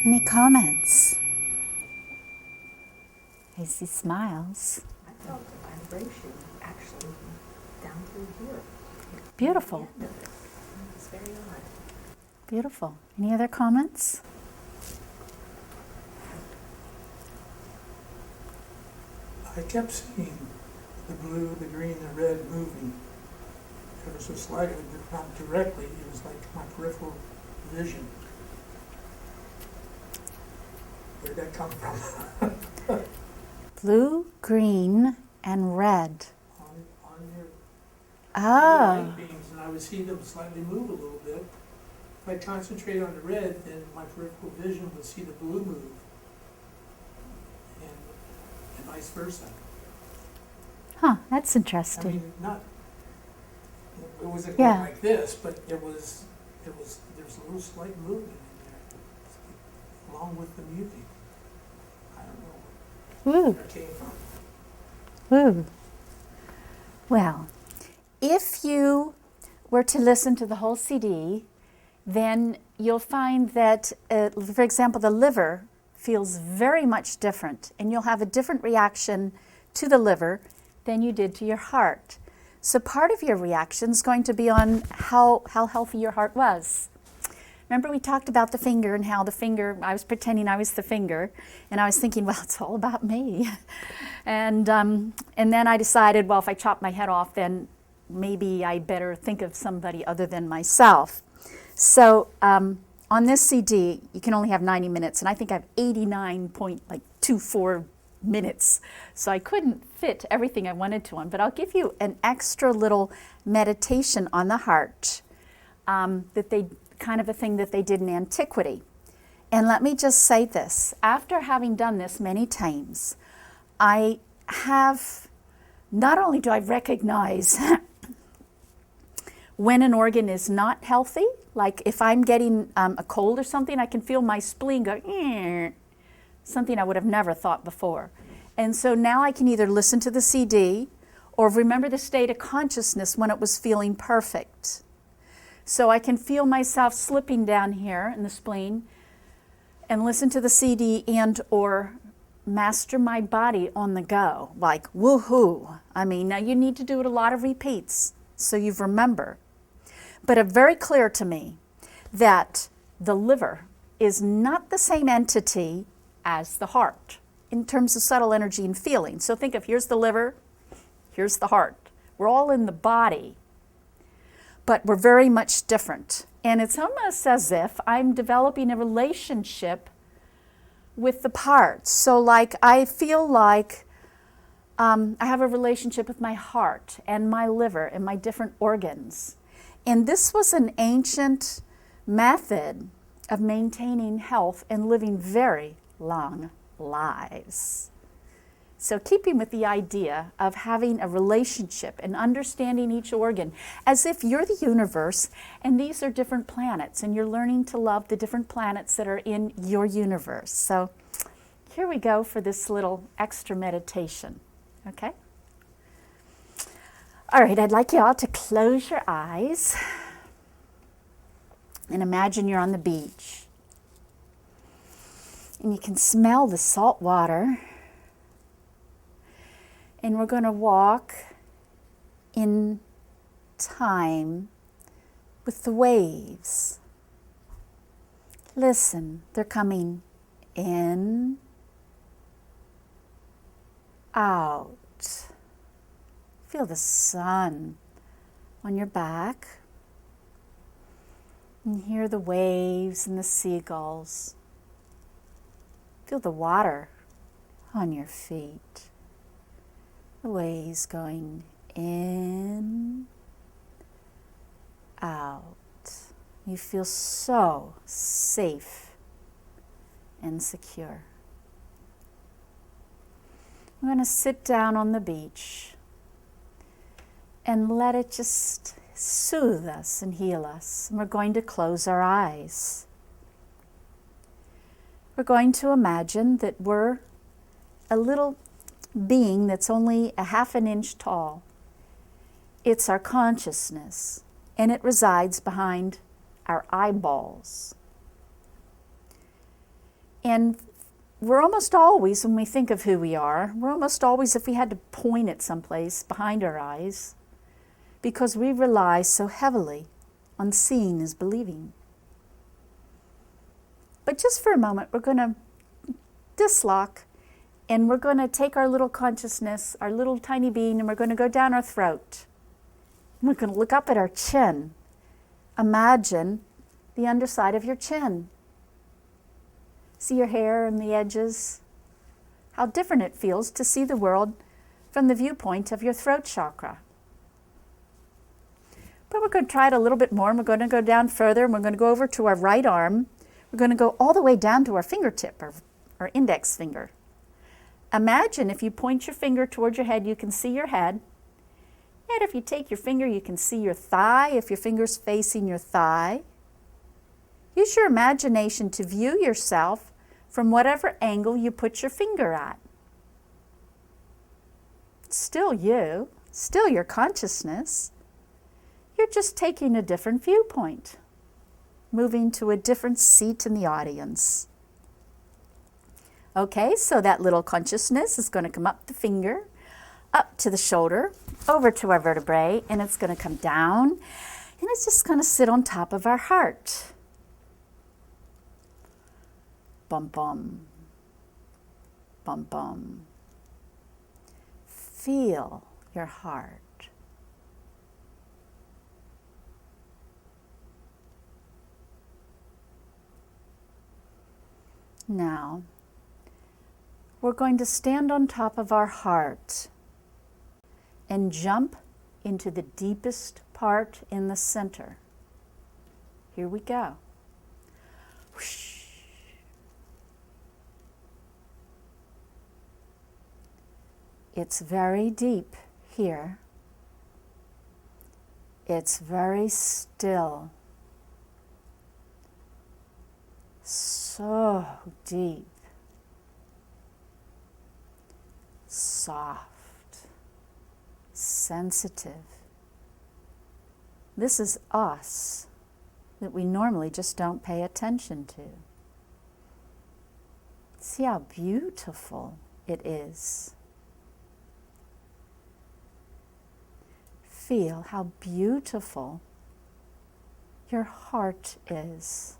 S8: Any comments? I see smiles.
S10: I felt the vibration actually down through here.
S8: Beautiful.
S10: It's very odd.
S8: Beautiful. Any other comments?
S12: I kept seeing the blue, the green, the red moving ever so slightly, but not directly. It was like my peripheral vision. Where did that come from?
S8: Blue, green, and red.
S12: on your
S8: Oh.
S12: light beams, and I would see them slightly move a little bit. If I concentrate on the red, then my peripheral vision would see the blue move, and vice versa.
S8: Huh, that's
S12: I
S8: interesting.
S12: mean, not, it wasn't
S8: Yeah.
S12: like this, but there was a little slight movement in there, along with the music. I don't know
S8: Woo.
S12: where it came from.
S8: Woo. Well, if you were to listen to the whole CD, then you'll find that, for example, the liver feels very much different, and you'll have a different reaction to the liver than you did to your heart. So part of your reaction is going to be on how healthy your heart was. Remember we talked about the finger and how the finger, I was pretending I was the finger, and I was thinking, well, it's all about me. And then I decided, well, if I chop my head off, then maybe I better think of somebody other than myself. So on this CD, you can only have 90 minutes, and I think I have 89.24 minutes. So I couldn't fit everything I wanted to on, but I'll give you an extra little meditation on the heart that they kind of a thing that they did in antiquity. And let me just say this, after having done this many times, I have, not only do I recognize when an organ is not healthy, like if I'm getting a cold or something, I can feel my spleen go, something I would have never thought before. And so now I can either listen to the CD or remember the state of consciousness when it was feeling perfect. So I can feel myself slipping down here in the spleen and listen to the CD and or master my body on the go, like woohoo. I mean, now you need to do it a lot of repeats so you remember. But it's very clear to me that the liver is not the same entity as the heart in terms of subtle energy and feeling. So think of, here's the liver, here's the heart. We're all in the body, but we're very much different. And it's almost as if I'm developing a relationship with the parts. So like I feel like I have a relationship with my heart and my liver and my different organs. And this was an ancient method of maintaining health and living very long lives. So keeping with the idea of having a relationship and understanding each organ as if you're the universe and these are different planets and you're learning to love the different planets that are in your universe. So here we go for this little extra meditation, okay? All right, I'd like you all to close your eyes and imagine you're on the beach. And you can smell the salt water. And we're going to walk in time with the waves. Listen, they're coming in, out. Feel the sun on your back. And hear the waves and the seagulls. Feel the water on your feet. The waves going in, out. You feel so safe and secure. I'm going to sit down on the beach and let it just soothe us and heal us. And we're going to close our eyes. We're going to imagine that we're a little being that's only a half an inch tall. It's our consciousness, and it resides behind our eyeballs. And we're almost always, when we think of who we are, we're almost always, if we had to point it someplace, behind our eyes, because we rely so heavily on seeing is believing. But just for a moment, we're going to dislock, and we're going to take our little consciousness, our little tiny being, and we're going to go down our throat. And we're going to look up at our chin. Imagine the underside of your chin. See your hair and the edges? How different it feels to see the world from the viewpoint of your throat chakra. But we're going to try it a little bit more, and we're going to go down further, and we're going to go over to our right arm. We're going to go all the way down to our fingertip, our index finger. Imagine if you point your finger towards your head, you can see your head. And if you take your finger, you can see your thigh, if your finger's facing your thigh. Use your imagination to view yourself from whatever angle you put your finger at. It's still you, still your consciousness. You're just taking a different viewpoint, moving to a different seat in the audience. Okay, so that little consciousness is going to come up the finger, up to the shoulder, over to our vertebrae, and it's going to come down, and it's just going to sit on top of our heart. Bum bum, bum bum. Feel your heart. Now, we're going to stand on top of our heart and jump into the deepest part in the center. Here we go. Whoosh. It's very deep here. It's very still. So deep. Soft. Sensitive. This is us that we normally just don't pay attention to. See how beautiful it is. Feel how beautiful your heart is.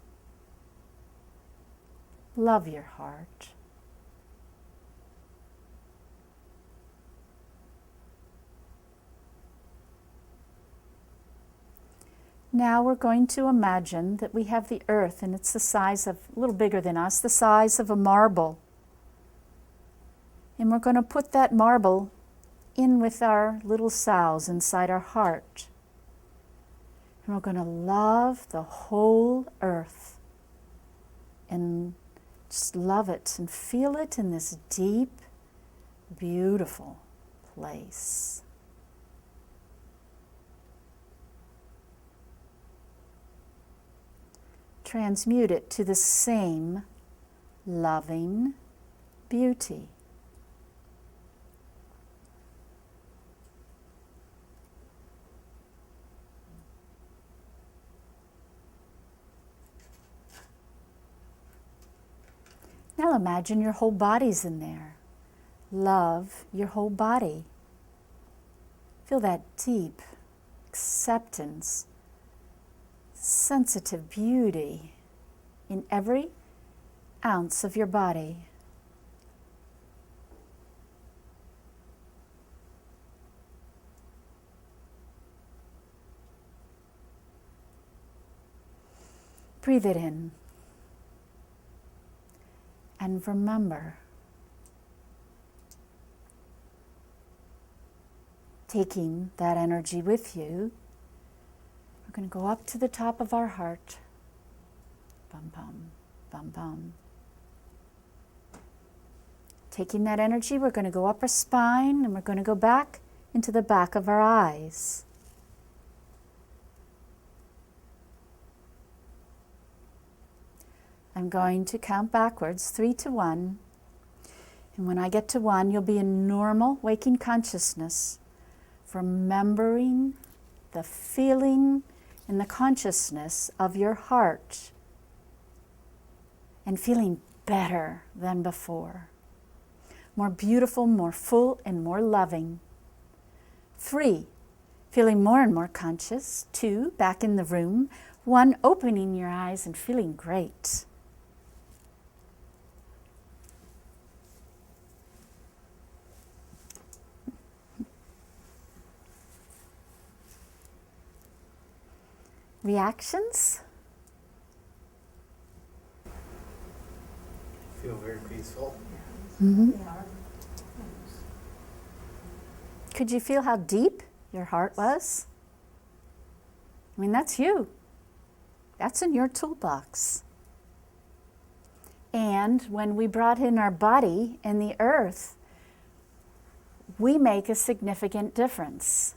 S8: Love your heart. Now we're going to imagine that we have the earth, and it's the size of, a little bigger than us, the size of a marble. And we're going to put that marble in with our little cells inside our heart. And we're going to love the whole earth and just love it and feel it in this deep, beautiful place. Transmute it to the same loving beauty. Now imagine your whole body's in there. Love your whole body. Feel that deep acceptance, sensitive beauty in every ounce of your body. Breathe it in. And remember, taking that energy with you, we're going to go up to the top of our heart. Bum, bum, bum, bum. Taking that energy, we're going to go up our spine, and we're going to go back into the back of our eyes. I'm going to count backwards, 3 to 1. And when I get to 1, you'll be in normal waking consciousness, remembering the feeling and the consciousness of your heart and feeling better than before. More beautiful, more full, and more loving. 3, feeling more and more conscious. 2, back in the room. 1, opening your eyes and feeling great. Reactions?
S9: Feel very peaceful.
S8: Mm-hmm. Could you feel how deep your heart was? I mean, that's you. That's in your toolbox. And when we brought in our body and the earth, we make a significant difference.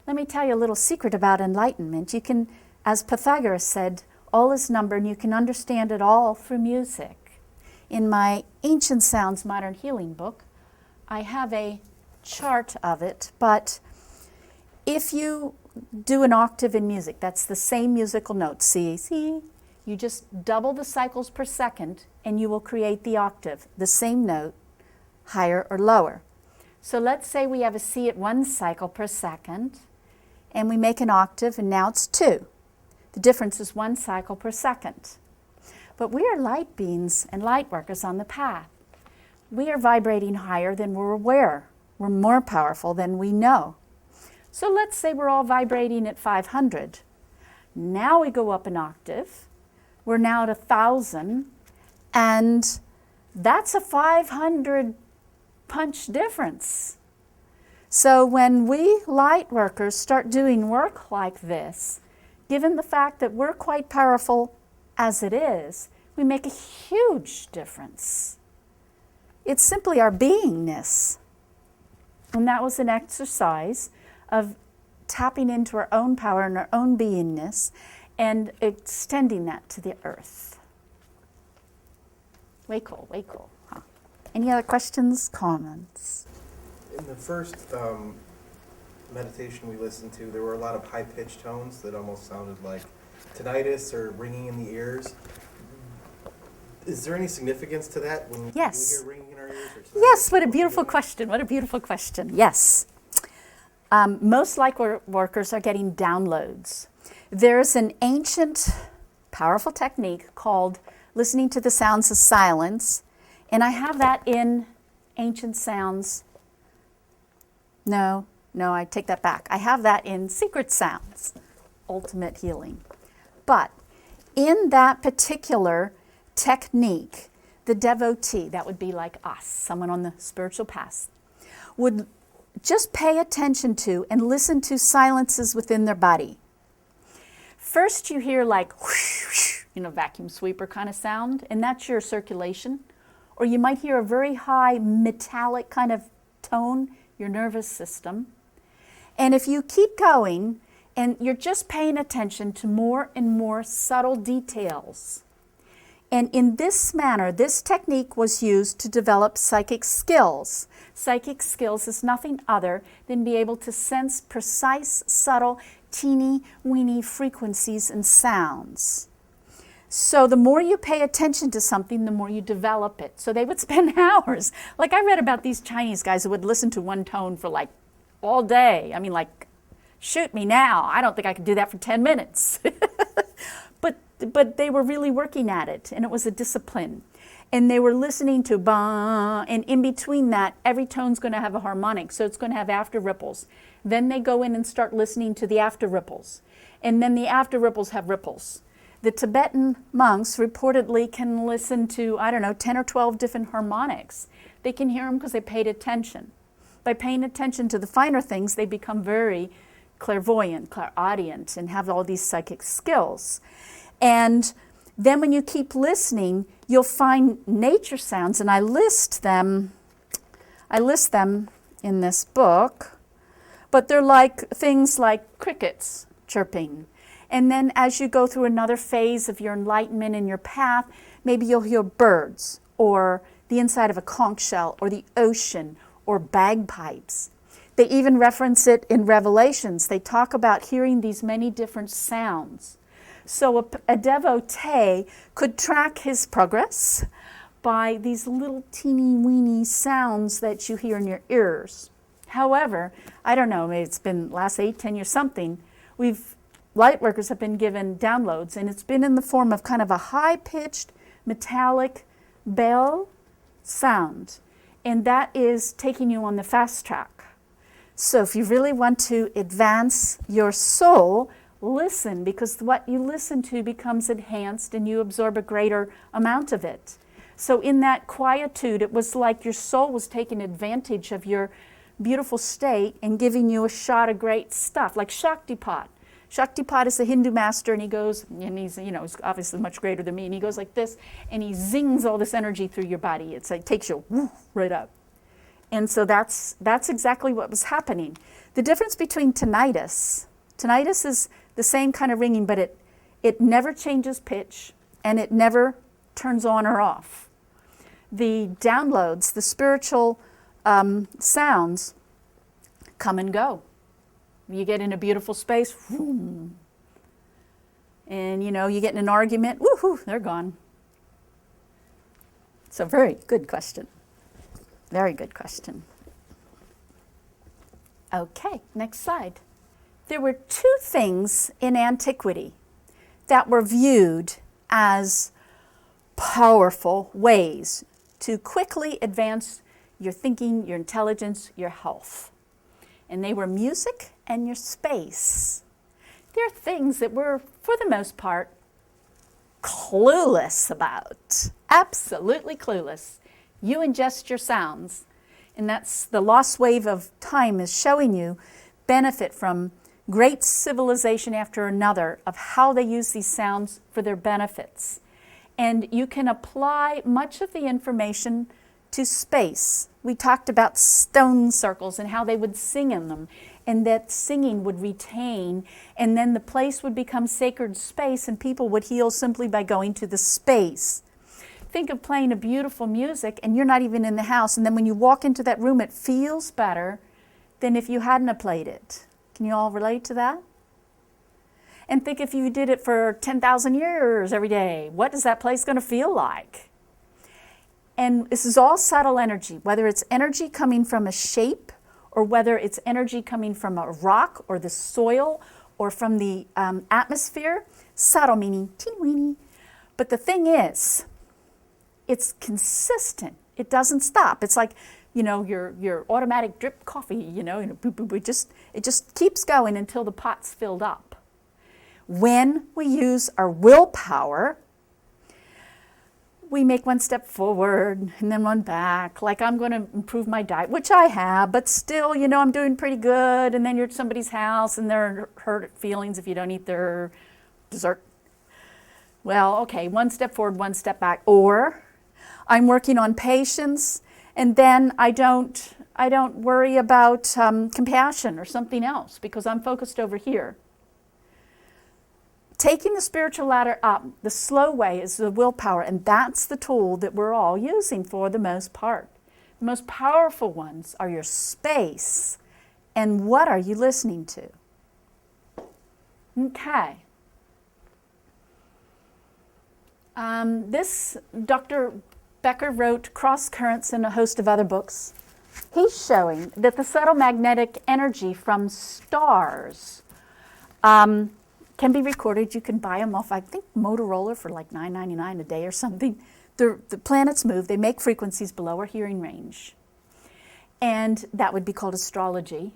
S8: Let me tell you a little secret about enlightenment. You can, as Pythagoras said, all is number, and you can understand it all through music. In my Ancient Sounds Modern Healing book, I have a chart of it, but if you do an octave in music, that's the same musical note, C, C, you just double the cycles per second and you will create the octave, the same note, higher or lower. So let's say we have a C at 1 cycle per second, and we make an octave, and now it's 2. The difference is 1 cycle per second. But we are light beings and light workers on the path. We are vibrating higher than we're aware. We're more powerful than we know. So let's say we're all vibrating at 500. Now we go up an octave. We're now at 1,000, and that's a 500 punch difference. So when we light workers start doing work like this, given the fact that we're quite powerful as it is, we make a huge difference. It's simply our beingness. And that was an exercise of tapping into our own power and our own beingness and extending that to the earth. Way cool, way cool. Huh? Any other questions, comments?
S9: In the first meditation we listened to, there were a lot of high-pitched tones that almost sounded like tinnitus or ringing in the ears. Is there any significance to that when
S8: Yes.
S9: we hear ringing in our ears? Or
S8: Yes, what a beautiful question. What a beautiful question. Yes. Most light workers are getting downloads. There's an ancient, powerful technique called listening to the sounds of silence, and I have that in Ancient Sounds. No, I take that back. I have that in Secret Sounds, Ultimate Healing. But in that particular technique, the devotee, that would be like us, someone on the spiritual path, would just pay attention to and listen to silences within their body. First you hear like whoosh, whoosh, vacuum sweeper kind of sound, and that's your circulation. Or you might hear a very high metallic kind of tone, your nervous system. And if you keep going and you're just paying attention to more and more subtle details. And in this manner, this technique was used to develop psychic skills. Psychic skills is nothing other than be able to sense precise, subtle, teeny, weeny frequencies and sounds. So the more you pay attention to something, the more you develop it. So they would spend hours. Like I read about these Chinese guys who would listen to one tone for like all day. I mean, like, shoot me now. I don't think I could do that for 10 minutes. But they were really working at it, and it was a discipline. And they were listening to ba, and in between that, every tone's going to have a harmonic, so it's going to have after ripples. Then they go in and start listening to the after ripples. And then the after ripples have ripples. The Tibetan monks reportedly can listen to, 10 or 12 different harmonics. They can hear them because they paid attention. By paying attention to the finer things, they become very clairvoyant, clairaudient, and have all these psychic skills. And then when you keep listening, you'll find nature sounds, and I list them in this book, but they're like things like crickets chirping. And then as you go through another phase of your enlightenment in your path, maybe you'll hear birds, or the inside of a conch shell, or the ocean, or bagpipes. They even reference it in Revelations. They talk about hearing these many different sounds. So a devotee could track his progress by these little teeny weeny sounds that you hear in your ears. However, I don't know, maybe it's been last 8, 10 years, something, light workers have been given downloads, and it's been in the form of kind of a high-pitched metallic bell sound, and that is taking you on the fast track. So if you really want to advance your soul, listen, because what you listen to becomes enhanced and you absorb a greater amount of it. So in that quietude, it was like your soul was taking advantage of your beautiful state and giving you a shot of great stuff, like Shaktipat. Shaktipat is the Hindu master, and he goes, and he's obviously much greater than me, and he goes like this, and he zings all this energy through your body. It's like takes you right up. And so that's exactly what was happening. The difference between tinnitus is the same kind of ringing, but it never changes pitch, and it never turns on or off. The downloads, the spiritual sounds come and go. You get in a beautiful space, whoom, and you get in an argument, woohoo, they're gone. So very good question. Very good question. Okay, next slide. There were 2 things in antiquity that were viewed as powerful ways to quickly advance your thinking, your intelligence, your health. And they were music and your space. They're things that we're, for the most part, clueless about. Absolutely clueless. You ingest your sounds, and that's the lost wave of time is showing you benefit from great civilization after another of how they use these sounds for their benefits. And you can apply much of the information to space. We talked about stone circles and how they would sing in them, and that singing would retain, and then the place would become sacred space, and people would heal simply by going to the space. Think of playing a beautiful music, and you're not even in the house, and then when you walk into that room, it feels better than if you hadn't have played it. Can you all relate to that? And think if you did it for 10,000 years every day, what is that place going to feel like? And this is all subtle energy, whether it's energy coming from a shape or whether it's energy coming from a rock or the soil or from the atmosphere. Subtle meaning teeny-weeny. But the thing is, it's consistent. It doesn't stop. It's like, your automatic drip coffee, boop, boop, it just keeps going until the pot's filled up. When we use our willpower, we make one step forward and then one back. Like, I'm going to improve my diet, which I have, but still, I'm doing pretty good. And then you're at somebody's house and they're hurt feelings if you don't eat their dessert. Well, okay, one step forward, one step back. Or I'm working on patience, and then I don't worry about compassion or something else because I'm focused over here. Taking the spiritual ladder up, the slow way is the willpower, and that's the tool that we're all using for the most part. The most powerful ones are your space and what are you listening to. Okay. This Dr. Becker wrote Cross Currents and a host of other books. He's showing that the subtle magnetic energy from stars can be recorded. You can buy them off, I think, Motorola for like $9.99 a day or something. The planets move. They make frequencies below our hearing range. And that would be called astrology.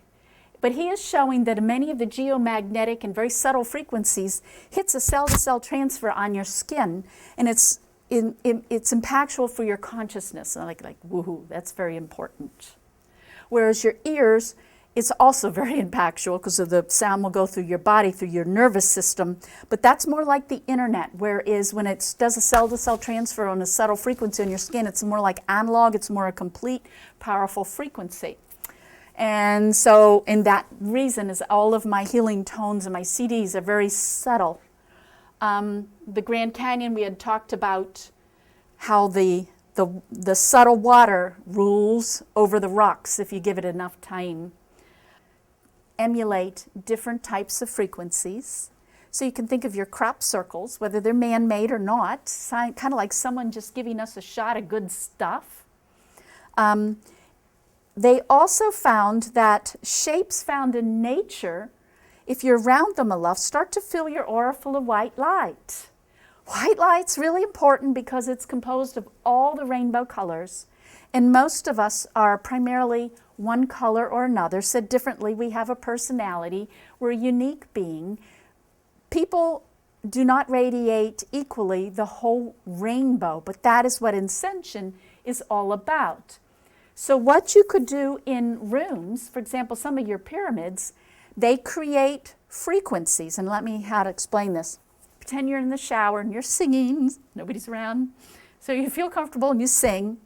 S8: But he is showing that many of the geomagnetic and very subtle frequencies hits a cell-to-cell transfer on your skin, and it's impactful for your consciousness. Like woohoo, that's very important. Whereas your ears, it's also very impactful because of the sound will go through your body, through your nervous system. But that's more like the internet, whereas when it does a cell-to-cell transfer on a subtle frequency on your skin, it's more like analog, it's more a complete, powerful frequency. And so, and that reason is all of my healing tones and my CDs are very subtle. The Grand Canyon, we had talked about how the subtle water rules over the rocks if you give it enough time. Emulate different types of frequencies. So you can think of your crop circles, whether they're man-made or not, kind of like someone just giving us a shot of good stuff. They also found that shapes found in nature, if you're around them enough, start to fill your aura full of white light. White light's really important because it's composed of all the rainbow colors, and most of us are primarily one color or another. Said differently, we have a personality. We're a unique being. People do not radiate equally the whole rainbow, but that is what Ascension is all about. So what you could do in rooms, for example, some of your pyramids, they create frequencies. And let me how to explain this. Pretend you're in the shower and you're singing, nobody's around. So you feel comfortable and you sing,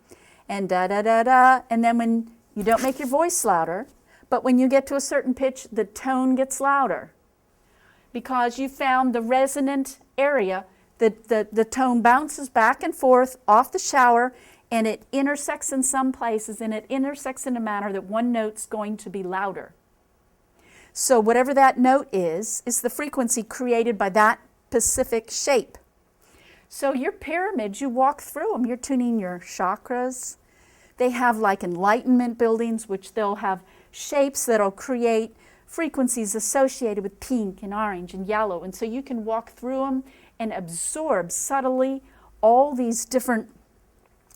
S8: and da-da-da-da, and then when you don't make your voice louder, but when you get to a certain pitch, the tone gets louder. Because you found the resonant area, the tone bounces back and forth off the shower, and it intersects in some places, and it intersects in a manner that one note's going to be louder. So whatever that note is the frequency created by that specific shape. So your pyramids, you walk through them, you're tuning your chakras. They have like enlightenment buildings, which they'll have shapes that'll create frequencies associated with pink and orange and yellow. And so you can walk through them and absorb subtly all these different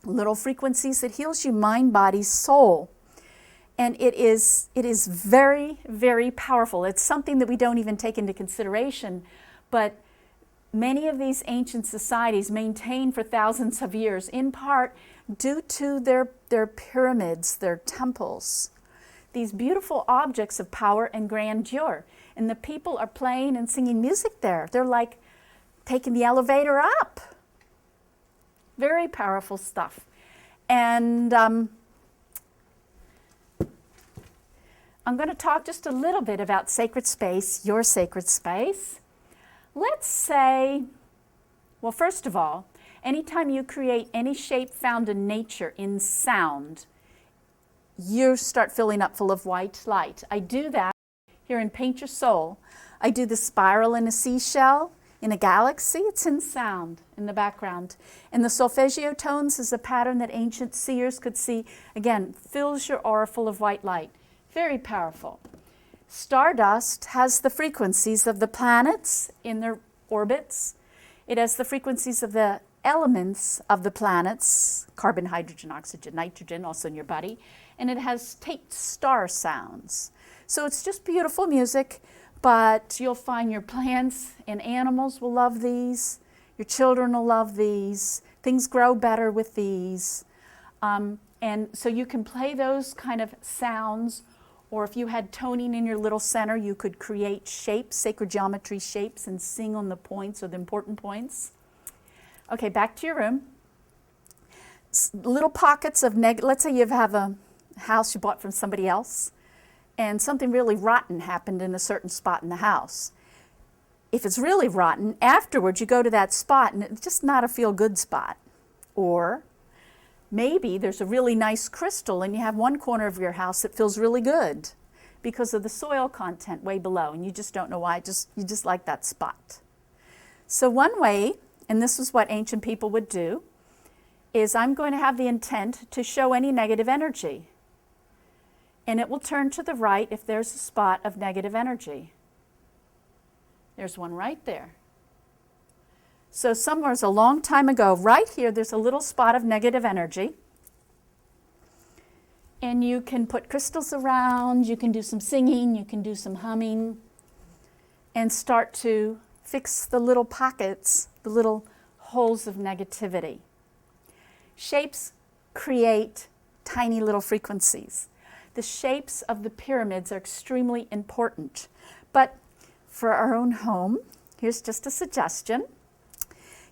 S8: little frequencies that heals you mind, body, soul. And it is very, very powerful. It's something that we don't even take into consideration, but many of these ancient societies maintain for thousands of years, in part due to their pyramids, their temples, these beautiful objects of power and grandeur. And the people are playing and singing music there. They're like taking the elevator up. Very powerful stuff. And I'm going to talk just a little bit about sacred space, your sacred space. Let's say, well, first of all, anytime you create any shape found in nature in sound, you start filling up full of white light. I do that here in Paint Your Soul. I do the spiral in a seashell, in a galaxy. It's in sound in the background. And the solfeggio tones is a pattern that ancient seers could see. Again, fills your aura full of white light. Very powerful. Stardust has the frequencies of the planets in their orbits. It has the frequencies of the elements of the planets, carbon, hydrogen, oxygen, nitrogen, also in your body. And it has taped star sounds. So it's just beautiful music, but you'll find your plants and animals will love these. Your children will love these. Things grow better with these. And so you can play those kind of sounds, or if you had toning in your little center, you could create shapes, sacred geometry shapes, and sing on the points or the important points. Okay, back to your room. Little pockets of let's say you have a house you bought from somebody else, and something really rotten happened in a certain spot in the house. If it's really rotten, afterwards you go to that spot and it's just not a feel-good spot. Or maybe there's a really nice crystal and you have one corner of your house that feels really good because of the soil content way below, and you just don't know why, you just like that spot. So one way, and this is what ancient people would do, is I'm going to have the intent to show any negative energy. And it will turn to the right if there's a spot of negative energy. There's one right there. So somewhere a long time ago, right here, there's a little spot of negative energy. And you can put crystals around, you can do some singing, you can do some humming, and start to fix the little pockets, the little holes of negativity. Shapes create tiny little frequencies. The shapes of the pyramids are extremely important. But for our own home, here's just a suggestion.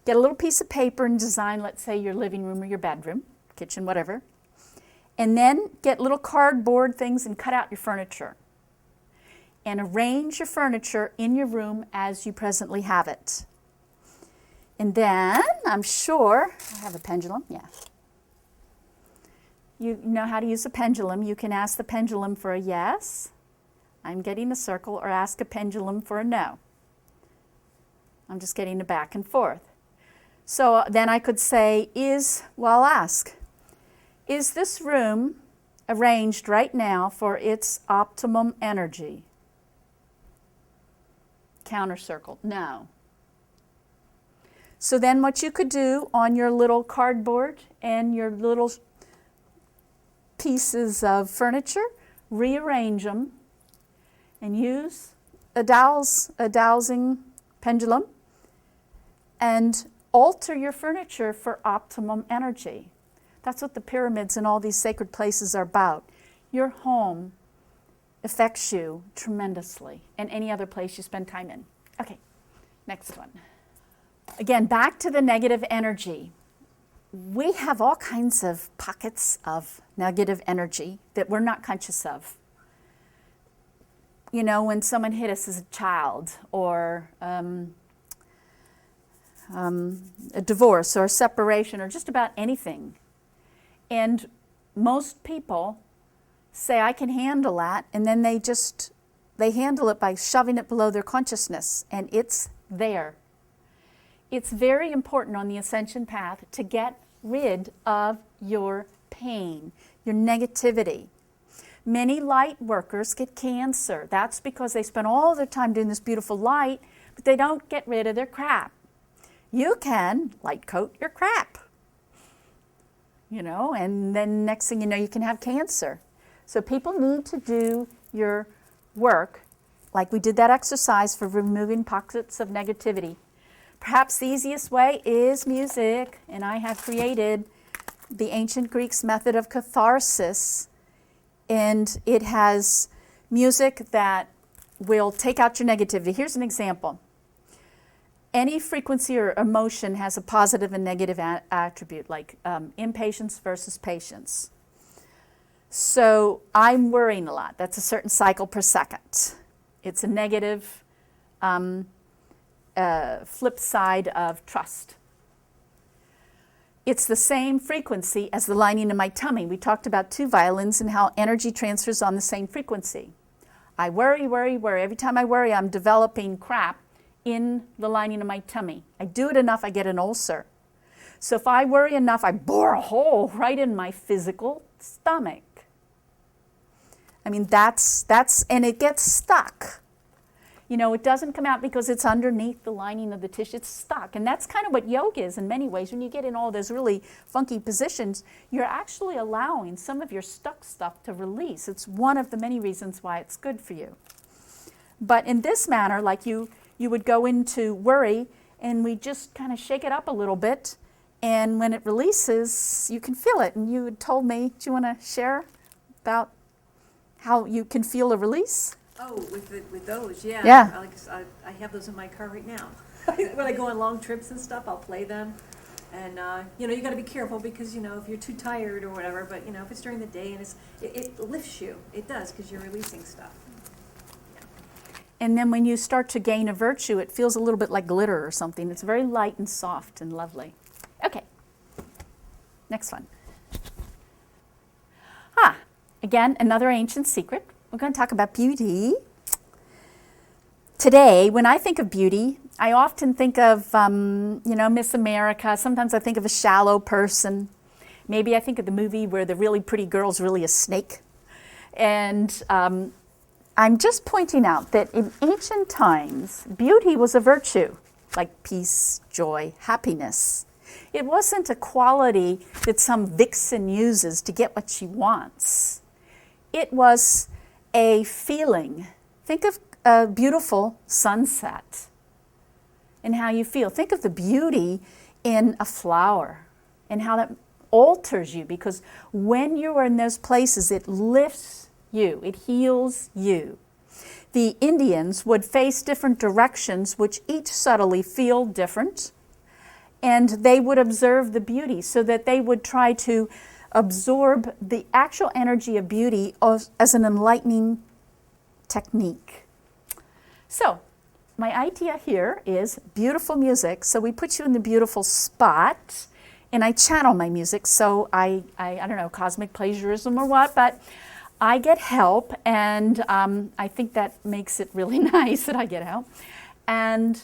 S8: Get a little piece of paper and design, let's say, your living room or your bedroom, kitchen, whatever. And then get little cardboard things and cut out your furniture. And arrange your furniture in your room as you presently have it. And then, I'm sure, I have a pendulum, yeah. You know how to use a pendulum. You can ask the pendulum for a yes, I'm getting a circle, or ask a pendulum for a no. I'm just getting it back and forth. So then I could say, I'll ask, is this room arranged right now for its optimum energy? Counter circle, no. So then what you could do on your little cardboard and your little pieces of furniture, rearrange them and use a dowsing pendulum and alter your furniture for optimum energy. That's what the pyramids and all these sacred places are about. Your home affects you tremendously, and any other place you spend time in. Okay, next one. Again, back to the negative energy. We have all kinds of pockets of negative energy that we're not conscious of. You know, when someone hit us as a child, or a divorce or a separation, or just about anything. And most people say, I can handle that, and then they handle it by shoving it below their consciousness, and it's there. It's very important on the ascension path to get rid of your pain, your negativity. Many light workers get cancer. That's because they spend all their time doing this beautiful light, but they don't get rid of their crap. You can light coat your crap, you know, and then next thing you know, you can have cancer. So people need to do your work, like we did that exercise for removing pockets of negativity. Perhaps the easiest way is music, and I have created the ancient Greeks method of catharsis, and it has music that will take out your negativity. Here's an example. Any frequency or emotion has a positive and negative attribute, like impatience versus patience. So I'm worrying a lot. That's a certain cycle per second. It's a negative flip side of trust. It's the same frequency as the lining in my tummy. We talked about two violins and how energy transfers on the same frequency. I worry, worry, worry. Every time I worry, I'm developing crap in the lining of my tummy. I do it enough, I get an ulcer. So if I worry enough, I bore a hole right in my physical stomach. I mean, that's and it gets stuck. You know, it doesn't come out because it's underneath the lining of the tissue. It's stuck. And that's kind of what yoga is in many ways. When you get in all those really funky positions, you're actually allowing some of your stuck stuff to release. It's one of the many reasons why it's good for you. But in this manner, like you would go into worry, and we just kind of shake it up a little bit. And when it releases, you can feel it. And you had told me, do you want to share about how you can feel a release?
S10: Oh, with those, yeah.
S8: Yeah.
S10: I have those in my car right now. When I go on long trips and stuff, I'll play them. And, you know, you got to be careful because, you know, if you're too tired or whatever, but, you know, if it's during the day and it lifts you, it does because you're releasing stuff. Yeah.
S8: And then when you start to gain a virtue, it feels a little bit like glitter or something. It's very light and soft and lovely. Okay, next one. Again, another ancient secret. We're going to talk about beauty. Today, when I think of beauty, I often think of, you know, Miss America. Sometimes I think of a shallow person. Maybe I think of the movie where the really pretty girl's really a snake. And I'm just pointing out that in ancient times, beauty was a virtue, like peace, joy, happiness. It wasn't a quality that some vixen uses to get what she wants. It was a feeling. Think of a beautiful sunset and how you feel. Think of the beauty in a flower and how that alters you, because when you are in those places, it lifts you, it heals you. The Indians would face different directions, which each subtly feel different, and they would observe the beauty so that they would try to absorb the actual energy of beauty as an enlightening technique. So, my idea here is beautiful music. So we put you in the beautiful spot, and I channel my music. So I don't know, cosmic plagiarism or what, but I get help, and I think that makes it really nice that I get help. And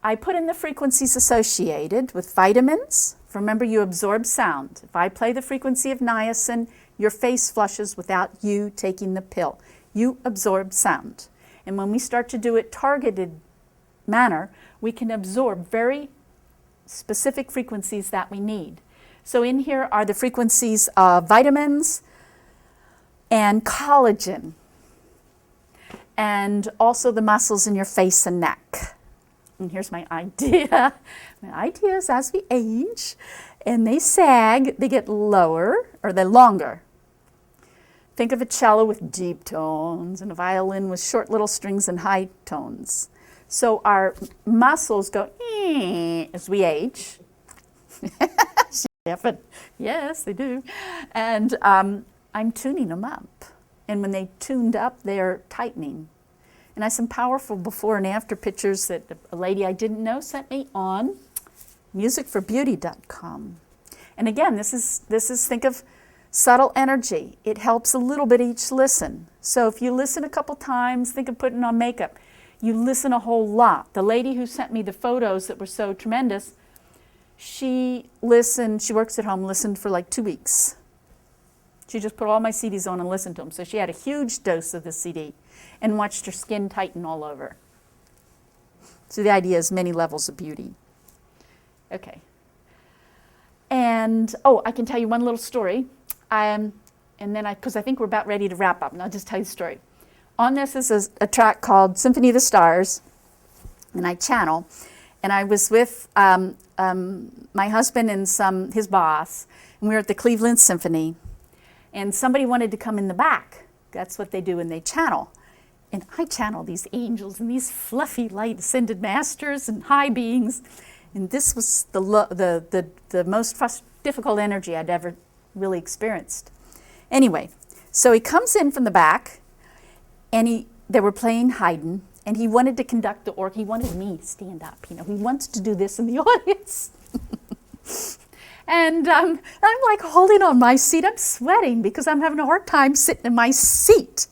S8: I put in the frequencies associated with vitamins. Remember, you absorb sound. If I play the frequency of niacin, your face flushes without you taking the pill. You absorb sound. And when we start to do it targeted manner, we can absorb very specific frequencies that we need. So in here are the frequencies of vitamins and collagen, and also the muscles in your face and neck. And here's my idea. My idea is as we age and they sag, they get lower or they're longer. Think of a cello with deep tones and a violin with short little strings and high tones. So our muscles go as we age. Yes, they do. And I'm tuning them up. And when they tuned up, they're tightening. And I have some powerful before and after pictures that a lady I didn't know sent me on musicforbeauty.com. And again, this is think of subtle energy. It helps a little bit each listen. So if you listen a couple times, think of putting on makeup. You listen a whole lot. The lady who sent me the photos that were so tremendous, she listened, she works at home, listened for like 2 weeks. She just put all my CDs on and listened to them. So she had a huge dose of the CD and watched her skin tighten all over. So the idea is many levels of beauty. Okay. And, I can tell you one little story. And then because I think we're about ready to wrap up, and I'll just tell you the story. On this is a track called Symphony of the Stars, and I channel. And I was with my husband and his boss, and we were at the Cleveland Symphony. And somebody wanted to come in the back. That's what they do when they channel. And I channel these angels and these fluffy light ascended masters and high beings. And this was the most difficult energy I'd ever really experienced. Anyway, so he comes in from the back, and they were playing Haydn, and he wanted to conduct the orchestra. He wanted me to stand up. He wants to do this in the audience. And I'm like holding on my seat. I'm sweating because I'm having a hard time sitting in my seat.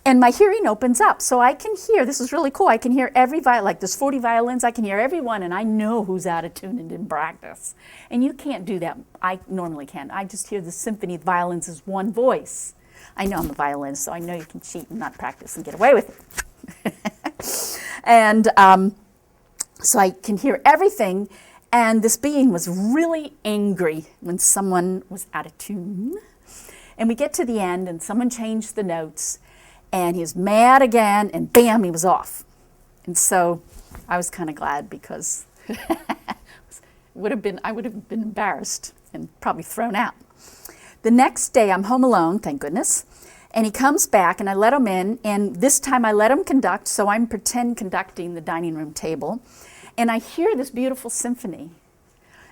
S8: And my hearing opens up, so I can hear, this is really cool, I can hear every violin, like there's 40 violins, I can hear every one, and I know who's out of tune and didn't practice. And you can't do that. I normally can. I just hear the symphony of violins as one voice. I know I'm a violinist, so I know you can cheat and not practice and get away with it. And so I can hear everything. And this being was really angry when someone was out of tune. And we get to the end, and someone changed the notes, and he was mad again, and bam, he was off. And so I was kind of glad because I would have been embarrassed and probably thrown out. The next day, I'm home alone, thank goodness, and he comes back, and I let him in, and this time I let him conduct, so I'm pretend conducting the dining room table. And I hear this beautiful symphony.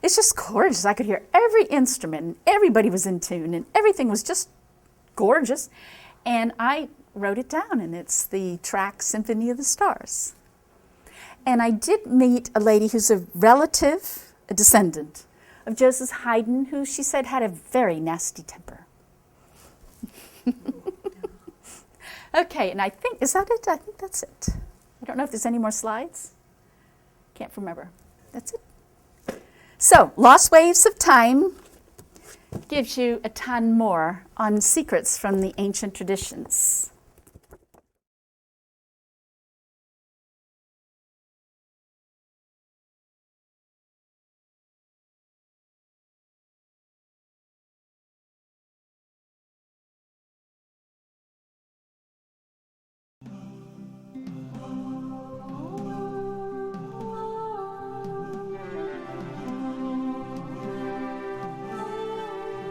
S8: It's just gorgeous. I could hear every instrument, and everybody was in tune, and everything was just gorgeous. And I wrote it down, and it's the track Symphony of the Stars. And I did meet a lady who's a relative, a descendant of Joseph Haydn, who she said had a very nasty temper. Okay, and I think, is that it? I think that's it. I don't know if there's any more slides. Can't remember. That's it. So, Lost Waves of Time gives you a ton more on secrets from the ancient traditions.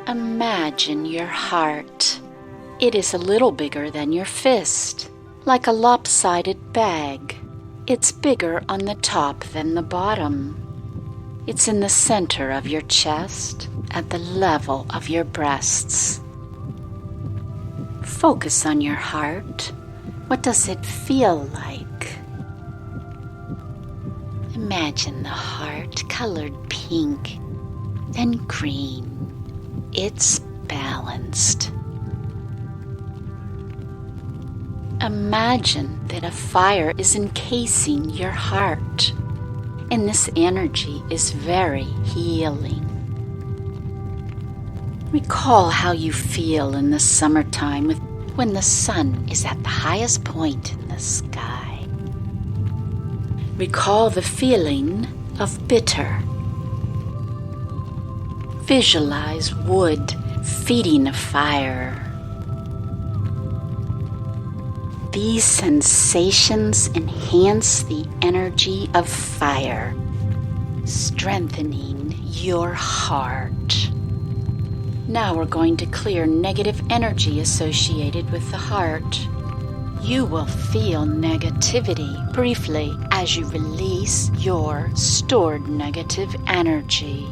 S11: Imagine your heart. It is a little bigger than your fist, like a lopsided bag. It's bigger on the top than the bottom. It's in the center of your chest, at the level of your breasts. Focus on your heart. What does it feel like? Imagine the heart colored pink, then green. It's balanced. Imagine that a fire is encasing your heart. and this energy is very healing. Recall how you feel in the summertime when the sun is at the highest point in the sky. Recall the feeling of bitter. Visualize wood feeding a fire. These sensations enhance the energy of fire, strengthening your heart. Now we're going to clear negative energy associated with the heart. You will feel negativity briefly as you release your stored negative energy.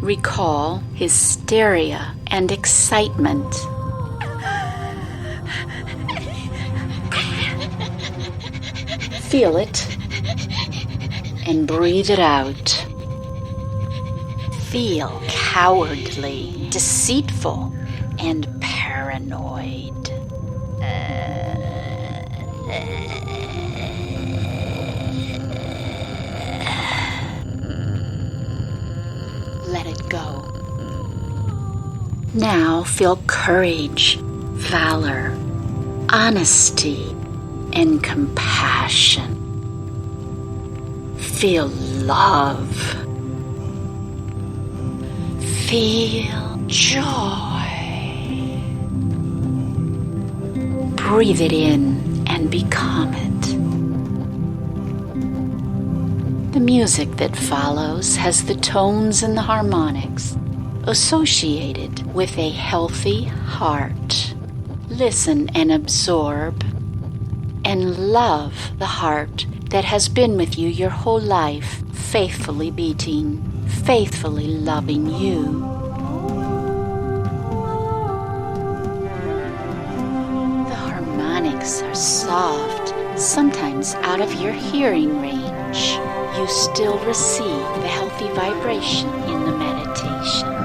S11: Recall hysteria and excitement. Feel it and breathe it out. Feel cowardly, deceitful, and paranoid. Let it go. Now feel courage, valor, honesty, and compassion. Feel love. Feel joy. Breathe it in and become it. The music that follows has the tones and the harmonics associated with a healthy heart. Listen and absorb and love the heart that has been with you your whole life, faithfully beating, faithfully loving you. The harmonics are soft, sometimes out of your hearing range. You still receive the healthy vibration in the meditation.